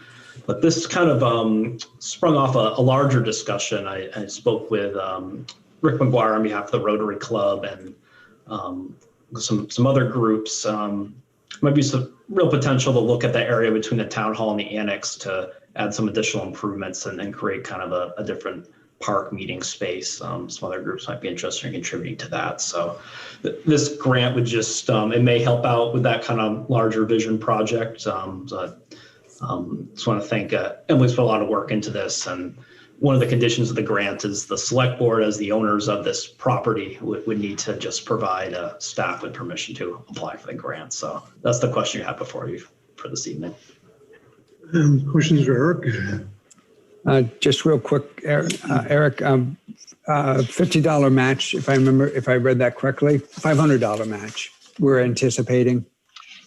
But this kind of sprung off a larger discussion. I spoke with Rick McGuire on behalf of the Rotary Club and some other groups. Might be some real potential to look at the area between the town hall and the annex to add some additional improvements and create kind of a different park meeting space. Some other groups might be interested in contributing to that. So this grant would just, it may help out with that kind of larger vision project. Just want to thank Emily's put a lot of work into this, and one of the conditions of the grant is the select board, as the owners of this property, would need to just provide staff with permission to apply for the grant. So that's the question you have before you for this evening. Questions for Eric? Just real quick, Eric, $50 match, if I read that correctly, $500 match we're anticipating.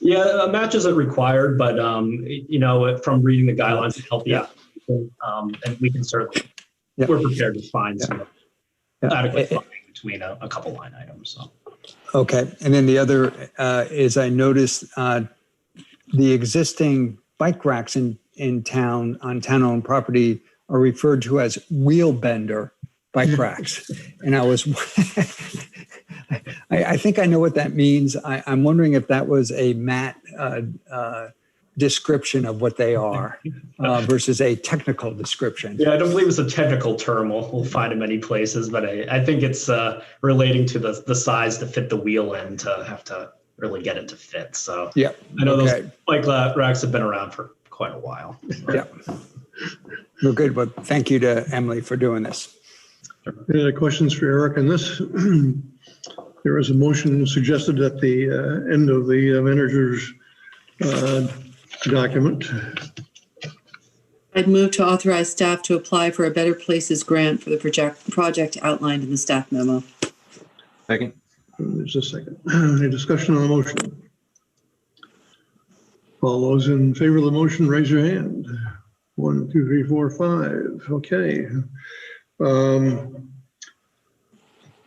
Yeah, a match isn't required, but from reading the guidelines to help you out, and we can certainly, we're prepared to find some adequate funding between a couple line items. So. Okay, and then the other is I noticed the existing bike racks in town on town-owned property are referred to as wheel bender bike racks, and I was. I think I know what that means. I'm wondering if that was a Matt description of what they are versus a technical description. Yeah, I don't believe it's a technical term. We'll find in many places, but I think it's relating to the size to fit the wheel in to have to really get it to fit. So yeah, I know those bike racks have been around for quite a while. So. Yeah, well, good. Well, thank you to Emily for doing this. Any questions for Eric on this? There is a motion suggested at the end of the manager's document. I'd move to authorize staff to apply for a Better Places grant for the project outlined in the staff memo. Second. There's a second. Any discussion on the motion? All those in favor of the motion, raise your hand. 1, 2, 3, 4, 5. Okay.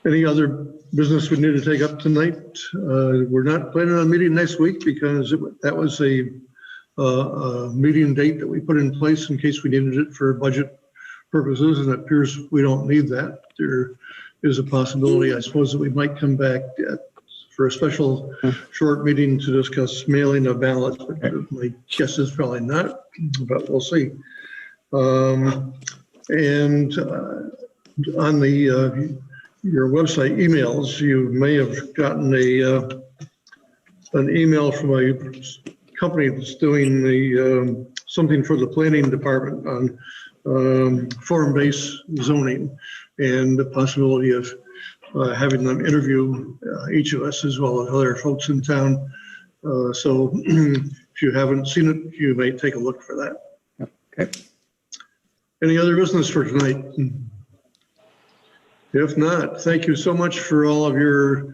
Any other business we need to take up tonight? We're not planning on meeting next week because that was a meeting date that we put in place in case we needed it for budget purposes, and it appears we don't need that. There is a possibility, I suppose, that we might come back for a special short meeting to discuss mailing of ballots, but my guess is probably not, but we'll see. And on the your website emails, you may have gotten an email from a company that's doing the something for the planning department on form-based zoning and the possibility of having them interview each of us as well as other folks in town. So if you haven't seen it, you may take a look for that. Okay. Any other business for tonight? If not, thank you so much for all of your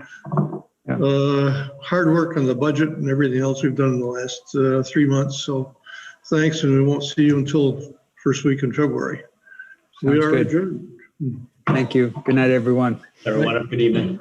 hard work on the budget and everything else we've done in the last 3 months. So thanks, and we won't see you until first week in February. We are adjourned. Thank you. Good night, everyone. Everyone, have a good evening.